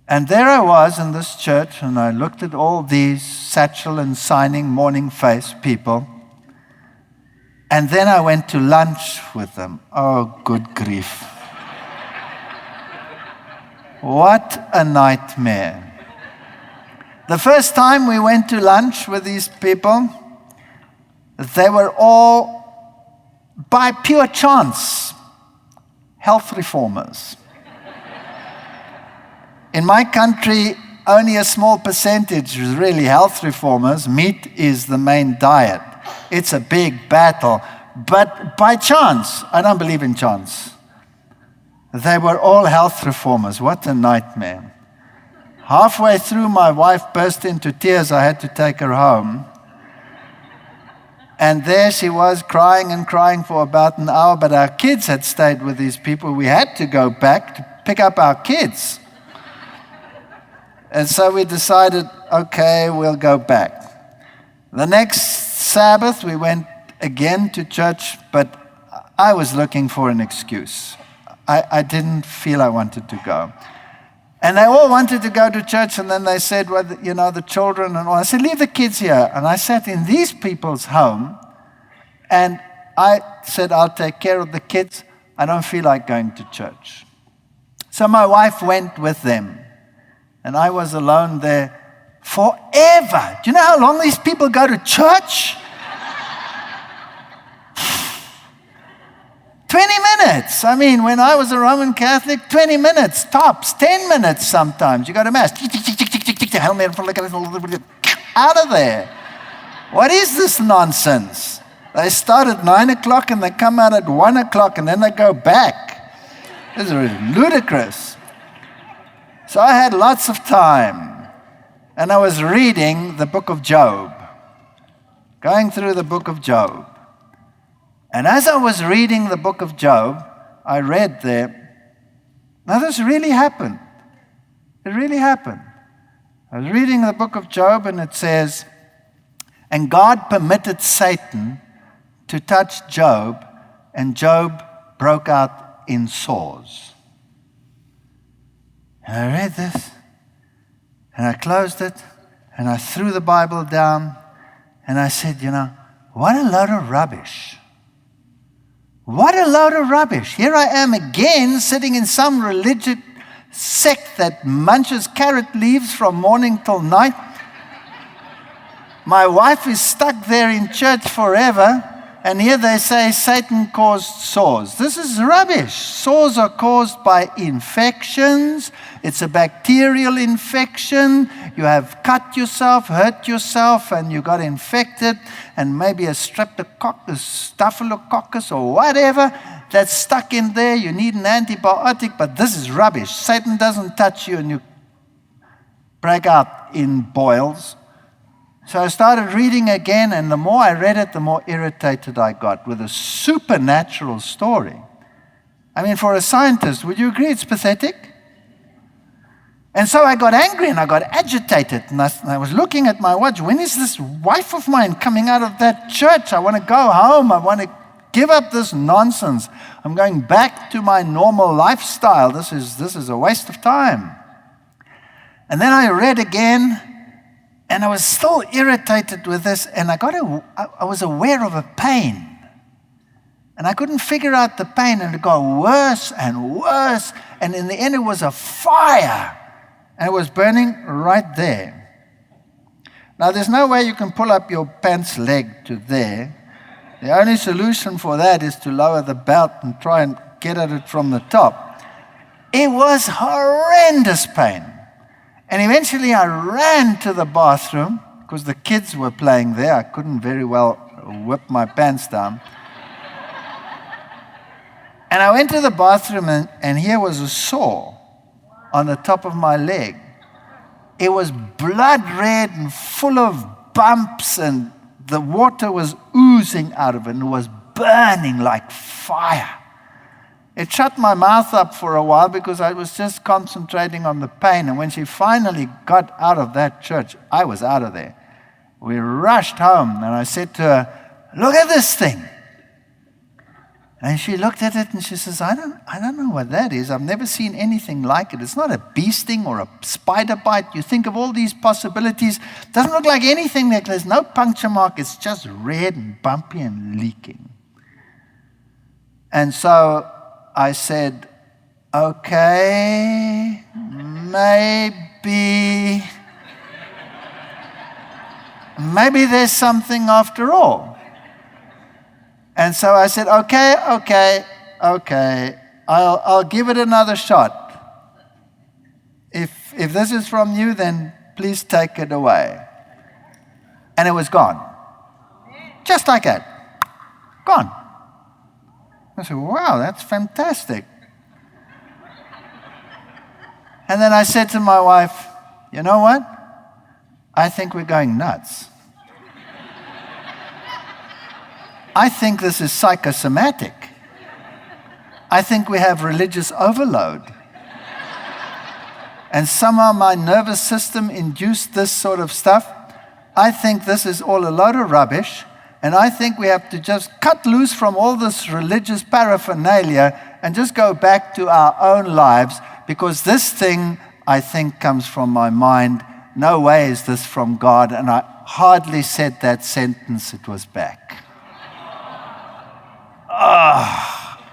And there I was in this church, and I looked at all these satchel and signing morning face people. And then I went to lunch with them. Oh, good grief. What a nightmare. The first time we went to lunch with these people, they were all, by pure chance, health reformers. In my country, only a small percentage is really health reformers. Meat is the main diet. It's a big battle. But by chance, I don't believe in chance, they were all health reformers. What a nightmare. Halfway through, my wife burst into tears. I had to take her home. And there she was, crying and crying for about an hour. But our kids had stayed with these people. We had to go back to pick up our kids. And so we decided, okay, we'll go back. The next Sabbath, we went again to church, but I was looking for an excuse. I didn't feel I wanted to go. And they all wanted to go to church, and then they said, well, you know, the children and all. I said, leave the kids here. And I sat in these people's home, and I said, I'll take care of the kids. I don't feel like going to church. So my wife went with them. And I was alone there forever. Do you know how long these people go to church? 20 minutes. I mean, when I was a Roman Catholic, 20 minutes, tops, 10 minutes sometimes. You go to Mass. Out of there. What is this nonsense? They start at 9 o'clock and they come out at 1 o'clock and then they go back. This is ludicrous. So I had lots of time, and I was reading the book of Job, going through the book of Job. And as I was reading the book of Job, I read there, now this really happened. It really happened. I was reading the book of Job, and it says, and God permitted Satan to touch Job, and Job broke out in sores. And I read this, and I closed it, and I threw the Bible down, and I said, you know, what a load of rubbish. What a load of rubbish. Here I am again sitting in some religious sect that munches carrot leaves from morning till night. My wife is stuck there in church forever, and here they say Satan caused sores. This is rubbish. Sores are caused by infections. It's a bacterial infection. You have cut yourself, hurt yourself, and you got infected, and maybe a streptococcus, staphylococcus, or whatever that's stuck in there. You need an antibiotic, but this is rubbish. Satan doesn't touch you and you break out in boils. So I started reading again, and the more I read it, the more irritated I got with a supernatural story. I mean, for a scientist, would you agree it's pathetic? And so I got angry and I got agitated, and I was looking at my watch. When is this wife of mine coming out of that church? I want to go home. I want to give up this nonsense. I'm going back to my normal lifestyle. This is a waste of time. And then I read again, and I was still irritated with this, and I was aware of a pain. And I couldn't figure out the pain, and it got worse and worse, and in the end it was a fire, and it was burning right there. Now there's no way you can pull up your pants leg to there. The only solution for that is to lower the belt and try and get at it from the top. It was horrendous pain. And eventually I ran to the bathroom because the kids were playing there. I couldn't very well whip my pants down. And I went to the bathroom, and here was a sore on the top of my leg. It was blood red and full of bumps, and the water was oozing out of it, and it was burning like fire. It shut my mouth up for a while because I was just concentrating on the pain. And when she finally got out of that church, I was out of there. We rushed home, and I said to her, "Look at this thing." And she looked at it and she says, I don't know what that is. I've never seen anything like it. It's not a bee sting or a spider bite. You think of all these possibilities. It doesn't look like anything. There's no puncture mark. It's just red and bumpy and leaking. And so I said, okay, maybe there's something after all. And so I said, okay, I'll give it another shot. If this is from you, then please take it away. And it was gone. Just like that. Gone. I said, wow, that's fantastic. And then I said to my wife, you know what? I think we're going nuts. I think this is psychosomatic. I think we have religious overload. And somehow my nervous system induced this sort of stuff. I think this is all a load of rubbish. And I think we have to just cut loose from all this religious paraphernalia and just go back to our own lives, because this thing, I think, comes from my mind. No way is this from God. And I hardly said that sentence, it was back.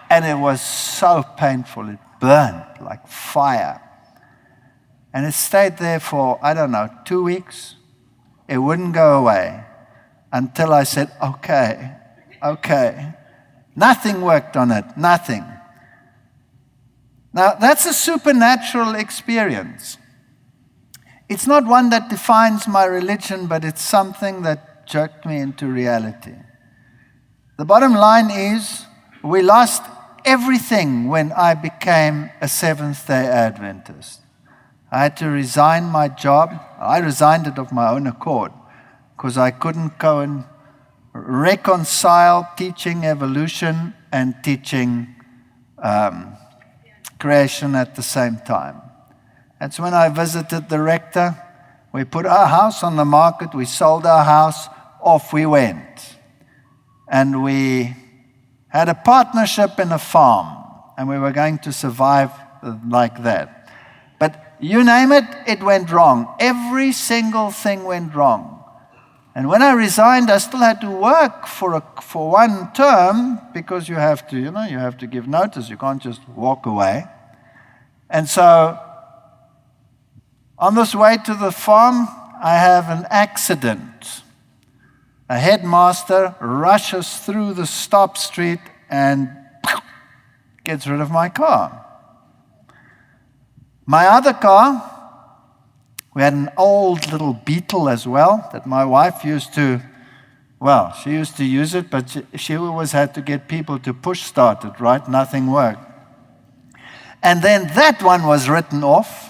And it was so painful. It burned like fire. And it stayed there for, 2 weeks. It wouldn't go away until I said, okay. Nothing worked on it, nothing. Now, that's a supernatural experience. It's not one that defines my religion, but it's something that jerked me into reality. The bottom line is, we lost everything when I became a Seventh-day Adventist. I had to resign my job. I resigned it of my own accord because I couldn't go and reconcile teaching evolution and teaching creation at the same time. That's when I visited the rector. We put our house on the market. We sold our house. Off we went. And we had a partnership in a farm, and we were going to survive like that. But you name it, it went wrong. Every single thing went wrong. And when I resigned, I still had to work for one term, because you have to give notice. You can't just walk away. And so On this way to the farm, I have an accident. A headmaster rushes through the stop street and gets rid of my car. My other car, we had an old little Beetle as well that my wife used to, well, she used to use it, but she always had to get people to push start it, right? Nothing worked. And then that one was written off.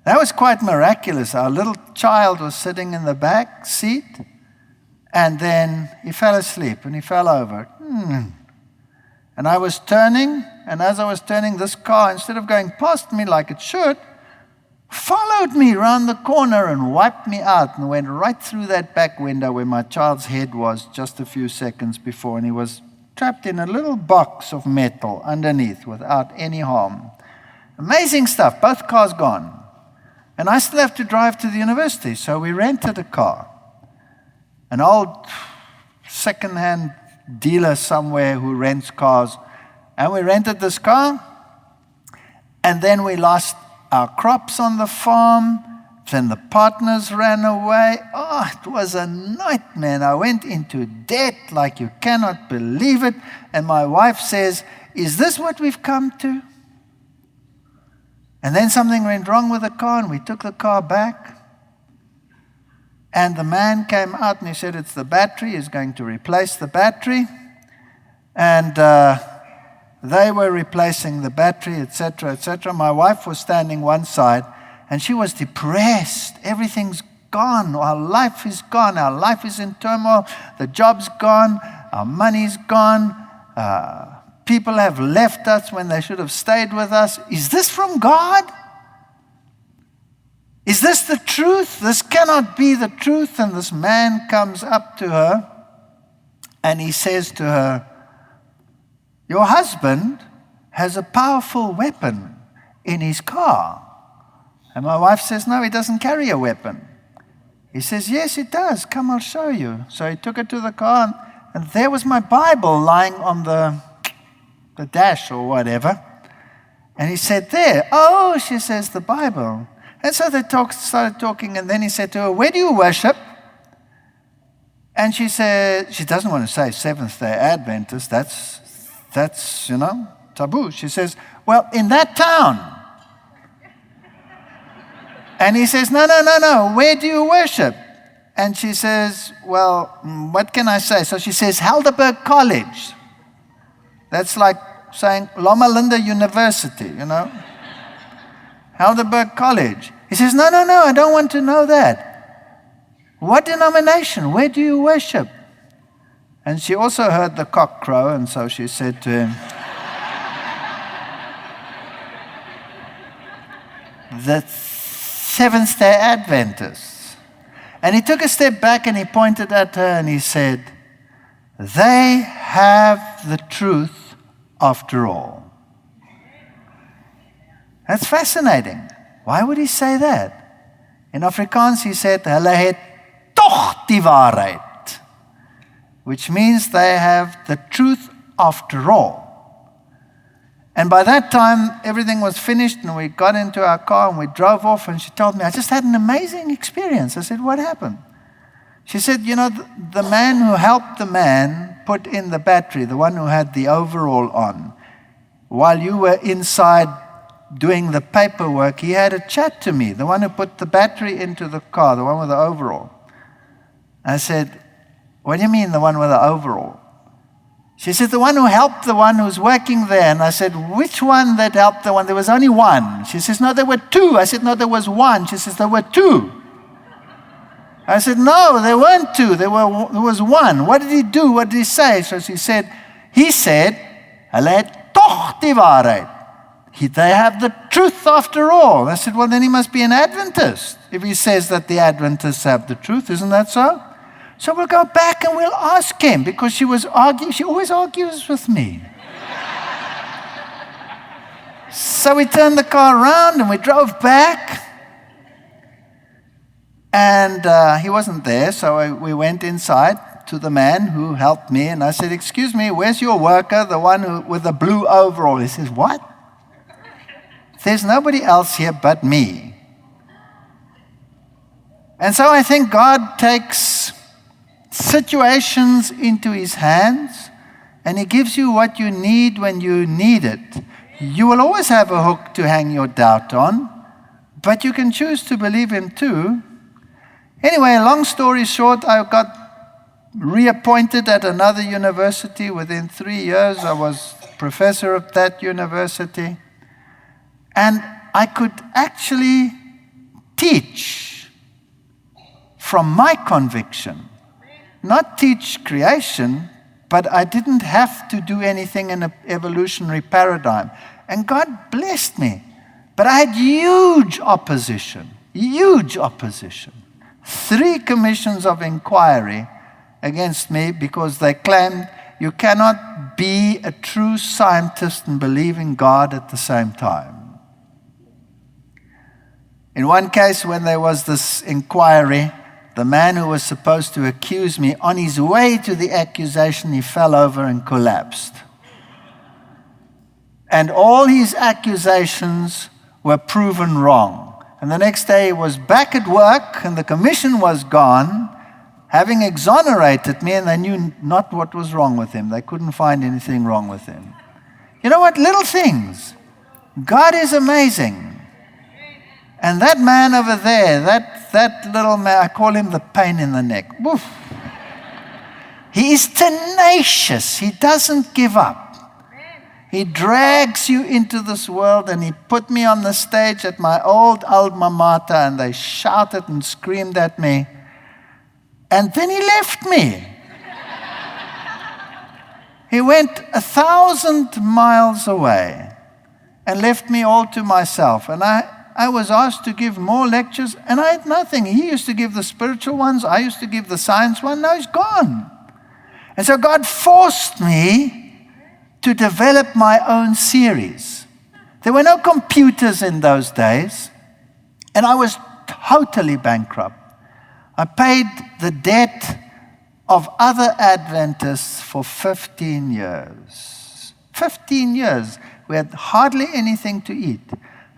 That was quite miraculous. Our little child was sitting in the back seat, and then he fell asleep and he fell over. And I was turning, and as I was turning, this car, instead of going past me like it should, followed me around the corner and wiped me out and went right through that back window where my child's head was just a few seconds before, and he was trapped in a little box of metal underneath without any harm. Amazing stuff. Both cars gone. And I still have to drive to the university, so we rented a car. An old second-hand dealer somewhere who rents cars. And we rented this car, and then we lost our crops on the farm. Then the partners ran away. Oh, it was a nightmare. I went into debt like you cannot believe it. And my wife says, "Is this what we've come to?" And then something went wrong with the car, and we took the car back. And the man came out and he said, "It's the battery. He's going to replace the battery." And they were replacing the battery, etc., etc. My wife was standing one side, and she was depressed. Everything's gone. Our life is gone. Our life is in turmoil. The job's gone. Our money's gone. People have left us when they should have stayed with us. Is this from God? Is this the truth? This cannot be the truth. And this man comes up to her and he says to her, "Your husband has a powerful weapon in his car." And my wife says, "No, he doesn't carry a weapon." He says, "Yes, he does. Come, I'll show you." So he took her to the car, and there was my Bible lying on the dash or whatever. And he said, "There." "Oh," she says, "the Bible." And so they started talking, and then he said to her, "Where do you worship?" And she said, she doesn't want to say Seventh-day Adventist. That's taboo. She says, "Well, in that town." And he says, No. Where do you worship?" And she says, "Well, what can I say?" So she says, "Heidelberg College." That's like saying Loma Linda University, Heidelberg College. He says, No, I don't want to know that. "What denomination? Where do you worship?" And she also heard the cock crow, and so she said to him, "The Seventh-day Adventists." And he took a step back and he pointed at her and he said, "They have the truth after all." That's fascinating. Why would he say that? In Afrikaans he said, "Hulle het tog die waarheid," which means they have the truth after all. And by that time, everything was finished, and we got into our car and we drove off, and she told me, "I just had an amazing experience." I said, "What happened?" She said, the man who helped the man put in the battery, the one who had the overall on, while you were inside doing the paperwork, he had a chat to me, the one who put the battery into the car, the one with the overall. I said, "What do you mean, the one with the overall?" She said, "The one who helped the one who's working there." And I said, "Which one that helped the one?" "There was only one." She says, "No, there were two." I said, "No, there was one." She says, "There were two." I said, "No, there weren't two. There was one." "What did he do? What did he say?" So he said, "Hulle het tog die waarheid." They have the truth after all. I said, "Well, then he must be an Adventist if he says that the Adventists have the truth. Isn't that so?" So we'll go back and we'll ask him, because she always argues with me. So we turned the car around and we drove back. And he wasn't there, so we went inside to the man who helped me. And I said, "Excuse me, where's your worker, the one with the blue overall?" He says, "What?" "There's nobody else here but me." And so I think God takes situations into his hands, and he gives you what you need when you need it. You will always have a hook to hang your doubt on, but you can choose to believe him too. Anyway, long story short, I got reappointed at another university. Within 3 years, I was professor of that university. And I could actually teach from my conviction. Not teach creation, but I didn't have to do anything in an evolutionary paradigm. And God blessed me. But I had huge opposition. 3 commissions of inquiry against me because they claimed you cannot be a true scientist and believe in God at the same time. In one case, when there was this inquiry, the man who was supposed to accuse me, on his way to the accusation, he fell over and collapsed. And all his accusations were proven wrong. And the next day he was back at work, and the commission was gone, having exonerated me, and they knew not what was wrong with him. They couldn't find anything wrong with him. You know what? Little things. God is amazing. And that man over there, that little man, I call him the pain in the neck. Woof. He is tenacious. He doesn't give up. He drags you into this world, and he put me on the stage at my old alma mater, and they shouted and screamed at me. And then he left me. He went 1,000 miles away and left me all to myself. And I was asked to give more lectures, and I had nothing. He used to give the spiritual ones. I used to give the science one. Now he's gone. And so God forced me to develop my own series. There were no computers in those days, and I was totally bankrupt. I paid the debt of other Adventists for 15 years. 15 years. We had hardly anything to eat.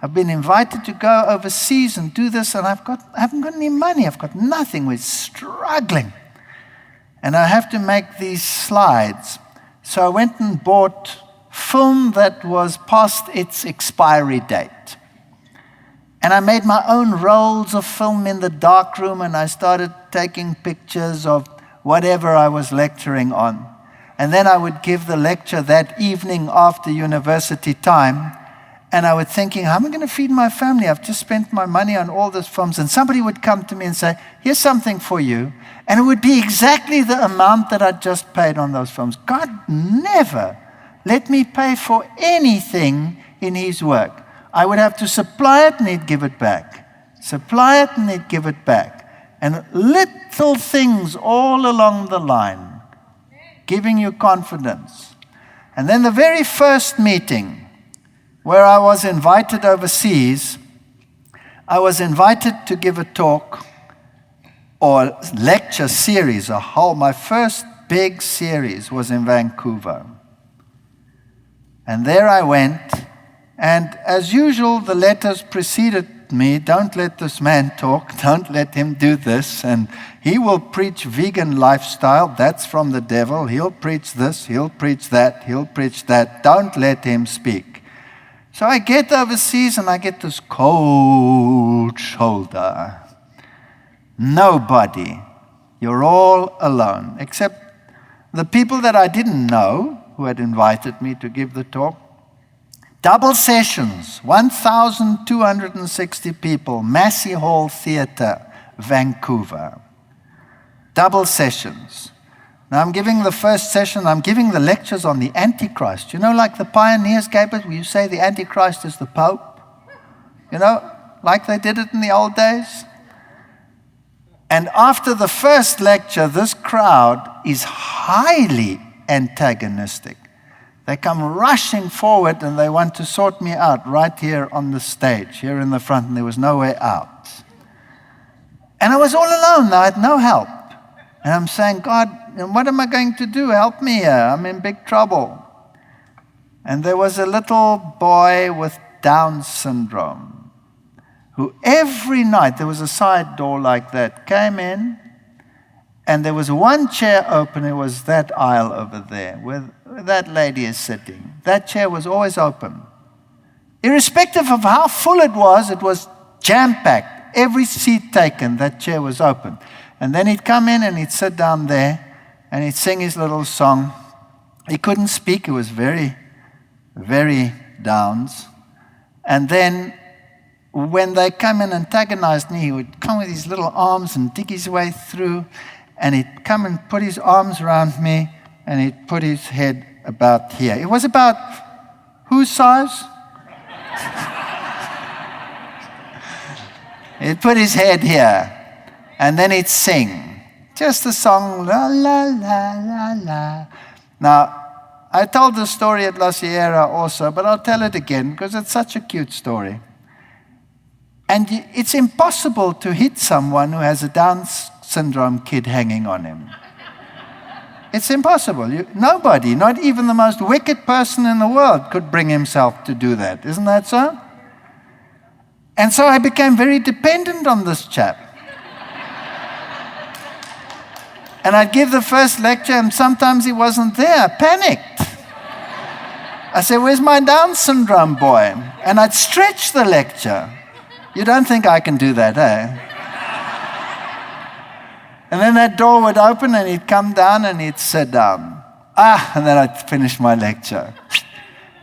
I've been invited to go overseas and do this, and I haven't got any money. I've got nothing. We're struggling. And I have to make these slides. So I went and bought film that was past its expiry date. And I made my own rolls of film in the dark room, and I started taking pictures of whatever I was lecturing on. And then I would give the lecture that evening after university time, and I was thinking, how am I going to feed my family? I've just spent my money on all these films. And somebody would come to me and say, here's something for you. And it would be exactly the amount that I'd just paid on those films. God never let me pay for anything in his work. I would have to supply it and he'd give it back. Supply it and he'd give it back. And little things all along the line, giving you confidence. And then the very first meeting, where I was invited overseas, I was invited to give a talk or lecture series, my first big series was in Vancouver. And there I went, and as usual, the letters preceded me, don't let this man talk, don't let him do this, and he will preach vegan lifestyle, that's from the devil, he'll preach this, he'll preach that, he'll preach that, don't let him speak. So I get overseas and I get this cold shoulder. Nobody. You're all alone, except the people that I didn't know who had invited me to give the talk. Double sessions, 1,260 people, Massey Hall Theatre, Vancouver. Double sessions. Now I'm giving the first session, I'm giving the lectures on the Antichrist. You know, like the pioneers gave it, where you say the Antichrist is the Pope? You know, like they did it in the old days? And after the first lecture, this crowd is highly antagonistic. They come rushing forward and they want to sort me out right here on the stage, here in the front, and there was no way out. And I was all alone, I had no help. And I'm saying, God, what am I going to do? Help me here. I'm in big trouble. And there was a little boy with Down syndrome. who every night, there was a side door like that, came in, and there was one chair open. It was that aisle over there where that lady is sitting. That chair was always open. Irrespective of how full it was jam-packed. Every seat taken, that chair was open. And then he'd come in and he'd sit down there and he'd sing his little song. He couldn't speak. It was very, very downs. And then when they come and antagonized me, he would come with his little arms and dig his way through, and he'd come and put his arms around me, and he'd put his head about here. It was about whose size? He'd put his head here, and then he'd sing. Just a song, la, la, la, la, la. Now, I told the story at La Sierra also, but I'll tell it again because it's such a cute story. And it's impossible to hit someone who has a Down syndrome kid hanging on him. It's impossible. Nobody, not even the most wicked person in the world, could bring himself to do that. Isn't that so? And so I became very dependent on this chap. And I'd give the first lecture, and sometimes he wasn't there. I panicked. I said, "Where's my Down syndrome boy?" And I'd stretch the lecture. You don't think I can do that, eh? And then that door would open, and he'd come down, and he'd sit down. And then I'd finish my lecture.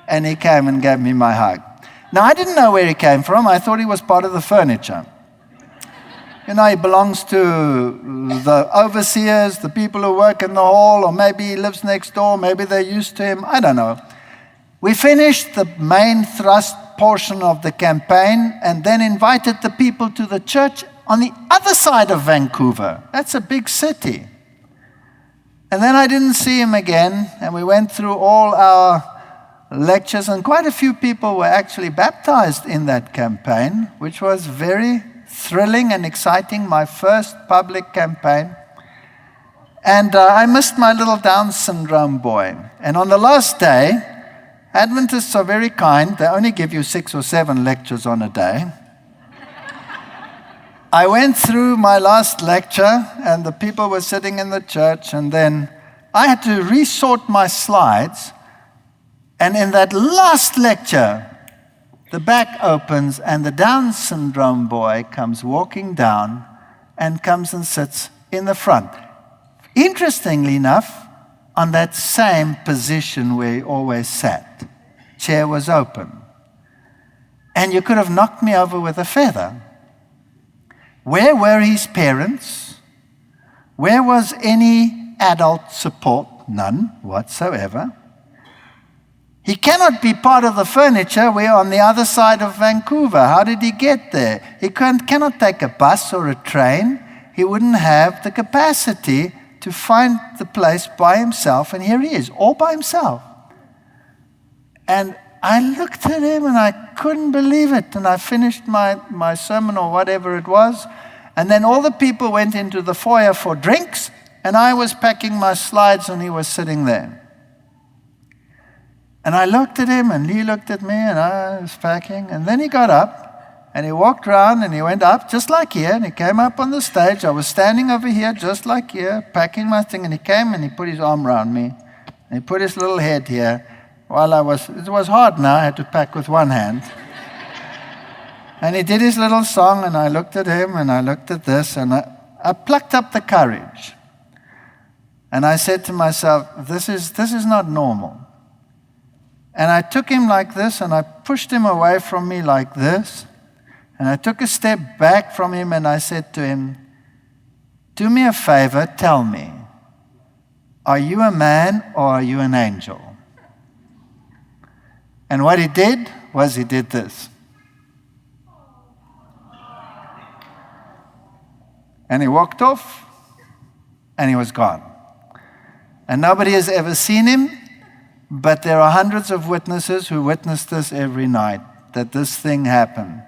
And he came and gave me my hug. Now, I didn't know where he came from. I thought he was part of the furniture. You know, he belongs to the overseers, the people who work in the hall, or maybe he lives next door, maybe they're used to him. I don't know. We finished the main thrust portion of the campaign and then invited the people to the church on the other side of Vancouver. That's a big city. And then I didn't see him again, and we went through all our lectures, and quite a few people were actually baptized in that campaign, which was very thrilling and exciting, my first public campaign. And I missed my little Down syndrome boy. And on the last day, Adventists are very kind. They only give you 6 or 7 lectures on a day. I went through my last lecture, and the people were sitting in the church, and then I had to resort my slides. And in that last lecture, the back opens, and the Down syndrome boy comes walking down and comes and sits in the front. Interestingly enough, on that same position where he always sat. Chair was open. And you could have knocked me over with a feather. Where were his parents? Where was any adult support? None whatsoever. He cannot be part of the furniture. We're on the other side of Vancouver. How did he get there? He cannot take a bus or a train. He wouldn't have the capacity to find the place by himself. And here he is, all by himself. And I looked at him and I couldn't believe it. And I finished my sermon or whatever it was. And then all the people went into the foyer for drinks. And I was packing my slides and he was sitting there. And I looked at him, and he looked at me, and I was packing. And then he got up, and he walked around, and he went up, just like here, and he came up on the stage. I was standing over here, just like here, packing my thing, and he came, and he put his arm around me, and he put his little head here, while it was hard now, I had to pack with one hand. And he did his little song, and I looked at him, and I looked at this, and I plucked up the courage. And I said to myself, this is not normal. And I took him like this, and I pushed him away from me like this. And I took a step back from him, and I said to him, "Do me a favor, tell me, are you a man or are you an angel?" And what he did was he did this. And he walked off, and he was gone. And nobody has ever seen him. But there are hundreds of witnesses who witness this every night, that this thing happened.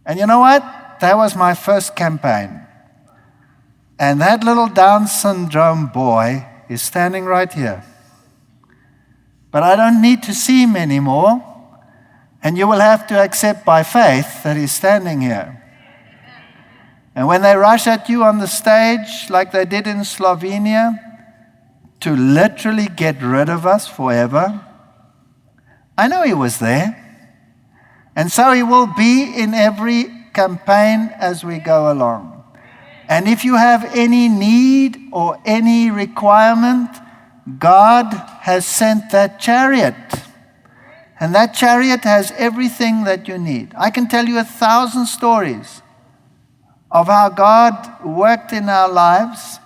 And you know what? That was my first campaign. And that little Down syndrome boy is standing right here. But I don't need to see him anymore. And you will have to accept by faith that he's standing here. And when they rush at you on the stage, like they did in Slovenia, to literally get rid of us forever, I know he was there. And so he will be in every campaign as we go along. And if you have any need or any requirement, God has sent that chariot. And that chariot has everything that you need. I can tell you 1,000 stories of how God worked in our lives,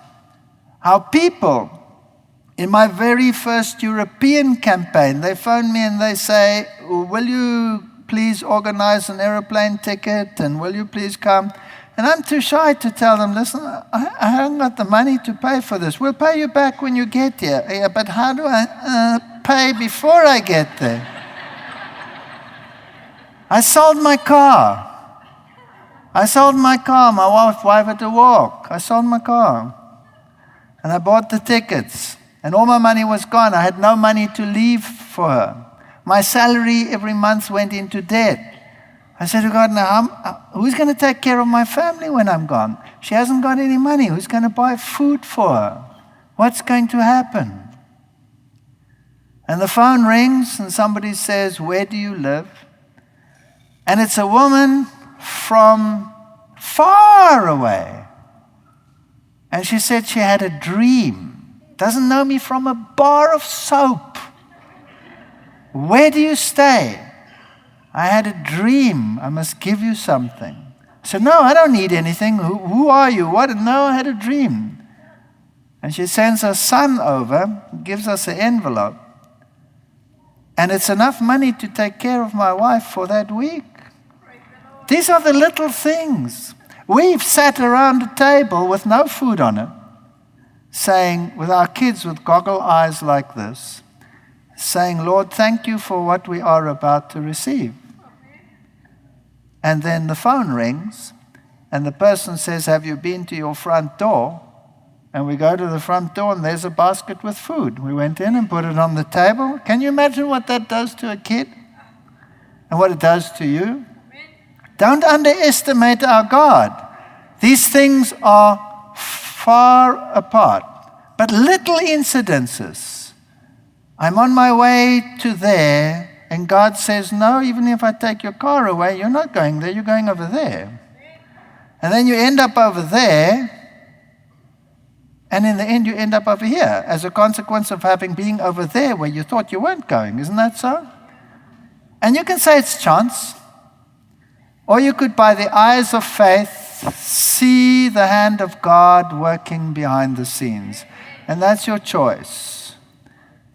how people, in my very first European campaign, they phone me and they say, will you please organize an aeroplane ticket, and will you please come? And I'm too shy to tell them, listen, I haven't got the money to pay for this. We'll pay you back when you get here. Yeah, but how do I pay before I get there? I sold my car. My wife had to walk. I sold my car. And I bought the tickets. And all my money was gone. I had no money to leave for her. My salary every month went into debt. I said to God, now, who's going to take care of my family when I'm gone? She hasn't got any money. Who's going to buy food for her? What's going to happen? And the phone rings and somebody says, where do you live? And it's a woman from far away. And she said she had a dream. Doesn't know me from a bar of soap. Where do you stay? I had a dream. I must give you something. I said, no, I don't need anything. Who are you? What? No, I had a dream. And she sends her son over, gives us an envelope. And it's enough money to take care of my wife for that week. These are the little things. We've sat around a table with no food on it, saying, with our kids with goggle eyes like this, saying, Lord, thank you for what we are about to receive. And then the phone rings, and the person says, have you been to your front door? And we go to the front door, and there's a basket with food. We went in and put it on the table. Can you imagine what that does to a kid? And what it does to you? Don't underestimate our God. These things are far apart, but little incidences. I'm on my way to there, and God says, no, even if I take your car away, you're not going there, you're going over there. And then you end up over there, and in the end you end up over here as a consequence of being over there where you thought you weren't going. Isn't that so? And you can say it's chance. Or you could, by the eyes of faith, see the hand of God working behind the scenes. And that's your choice.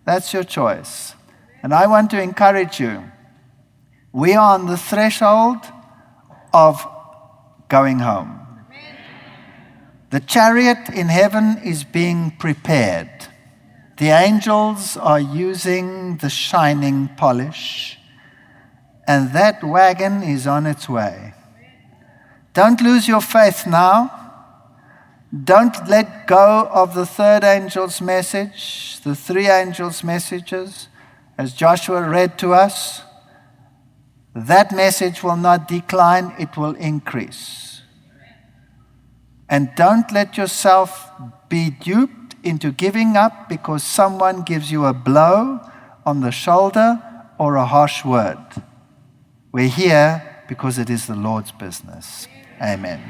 That's your choice. And I want to encourage you. We are on the threshold of going home. The chariot in heaven is being prepared. The angels are using the shining polish. And that wagon is on its way. Don't lose your faith now. Don't let go of the third angel's message, the three angels' messages, as Joshua read to us. That message will not decline, it will increase. And don't let yourself be duped into giving up because someone gives you a blow on the shoulder or a harsh word. We're here because it is the Lord's business. Amen.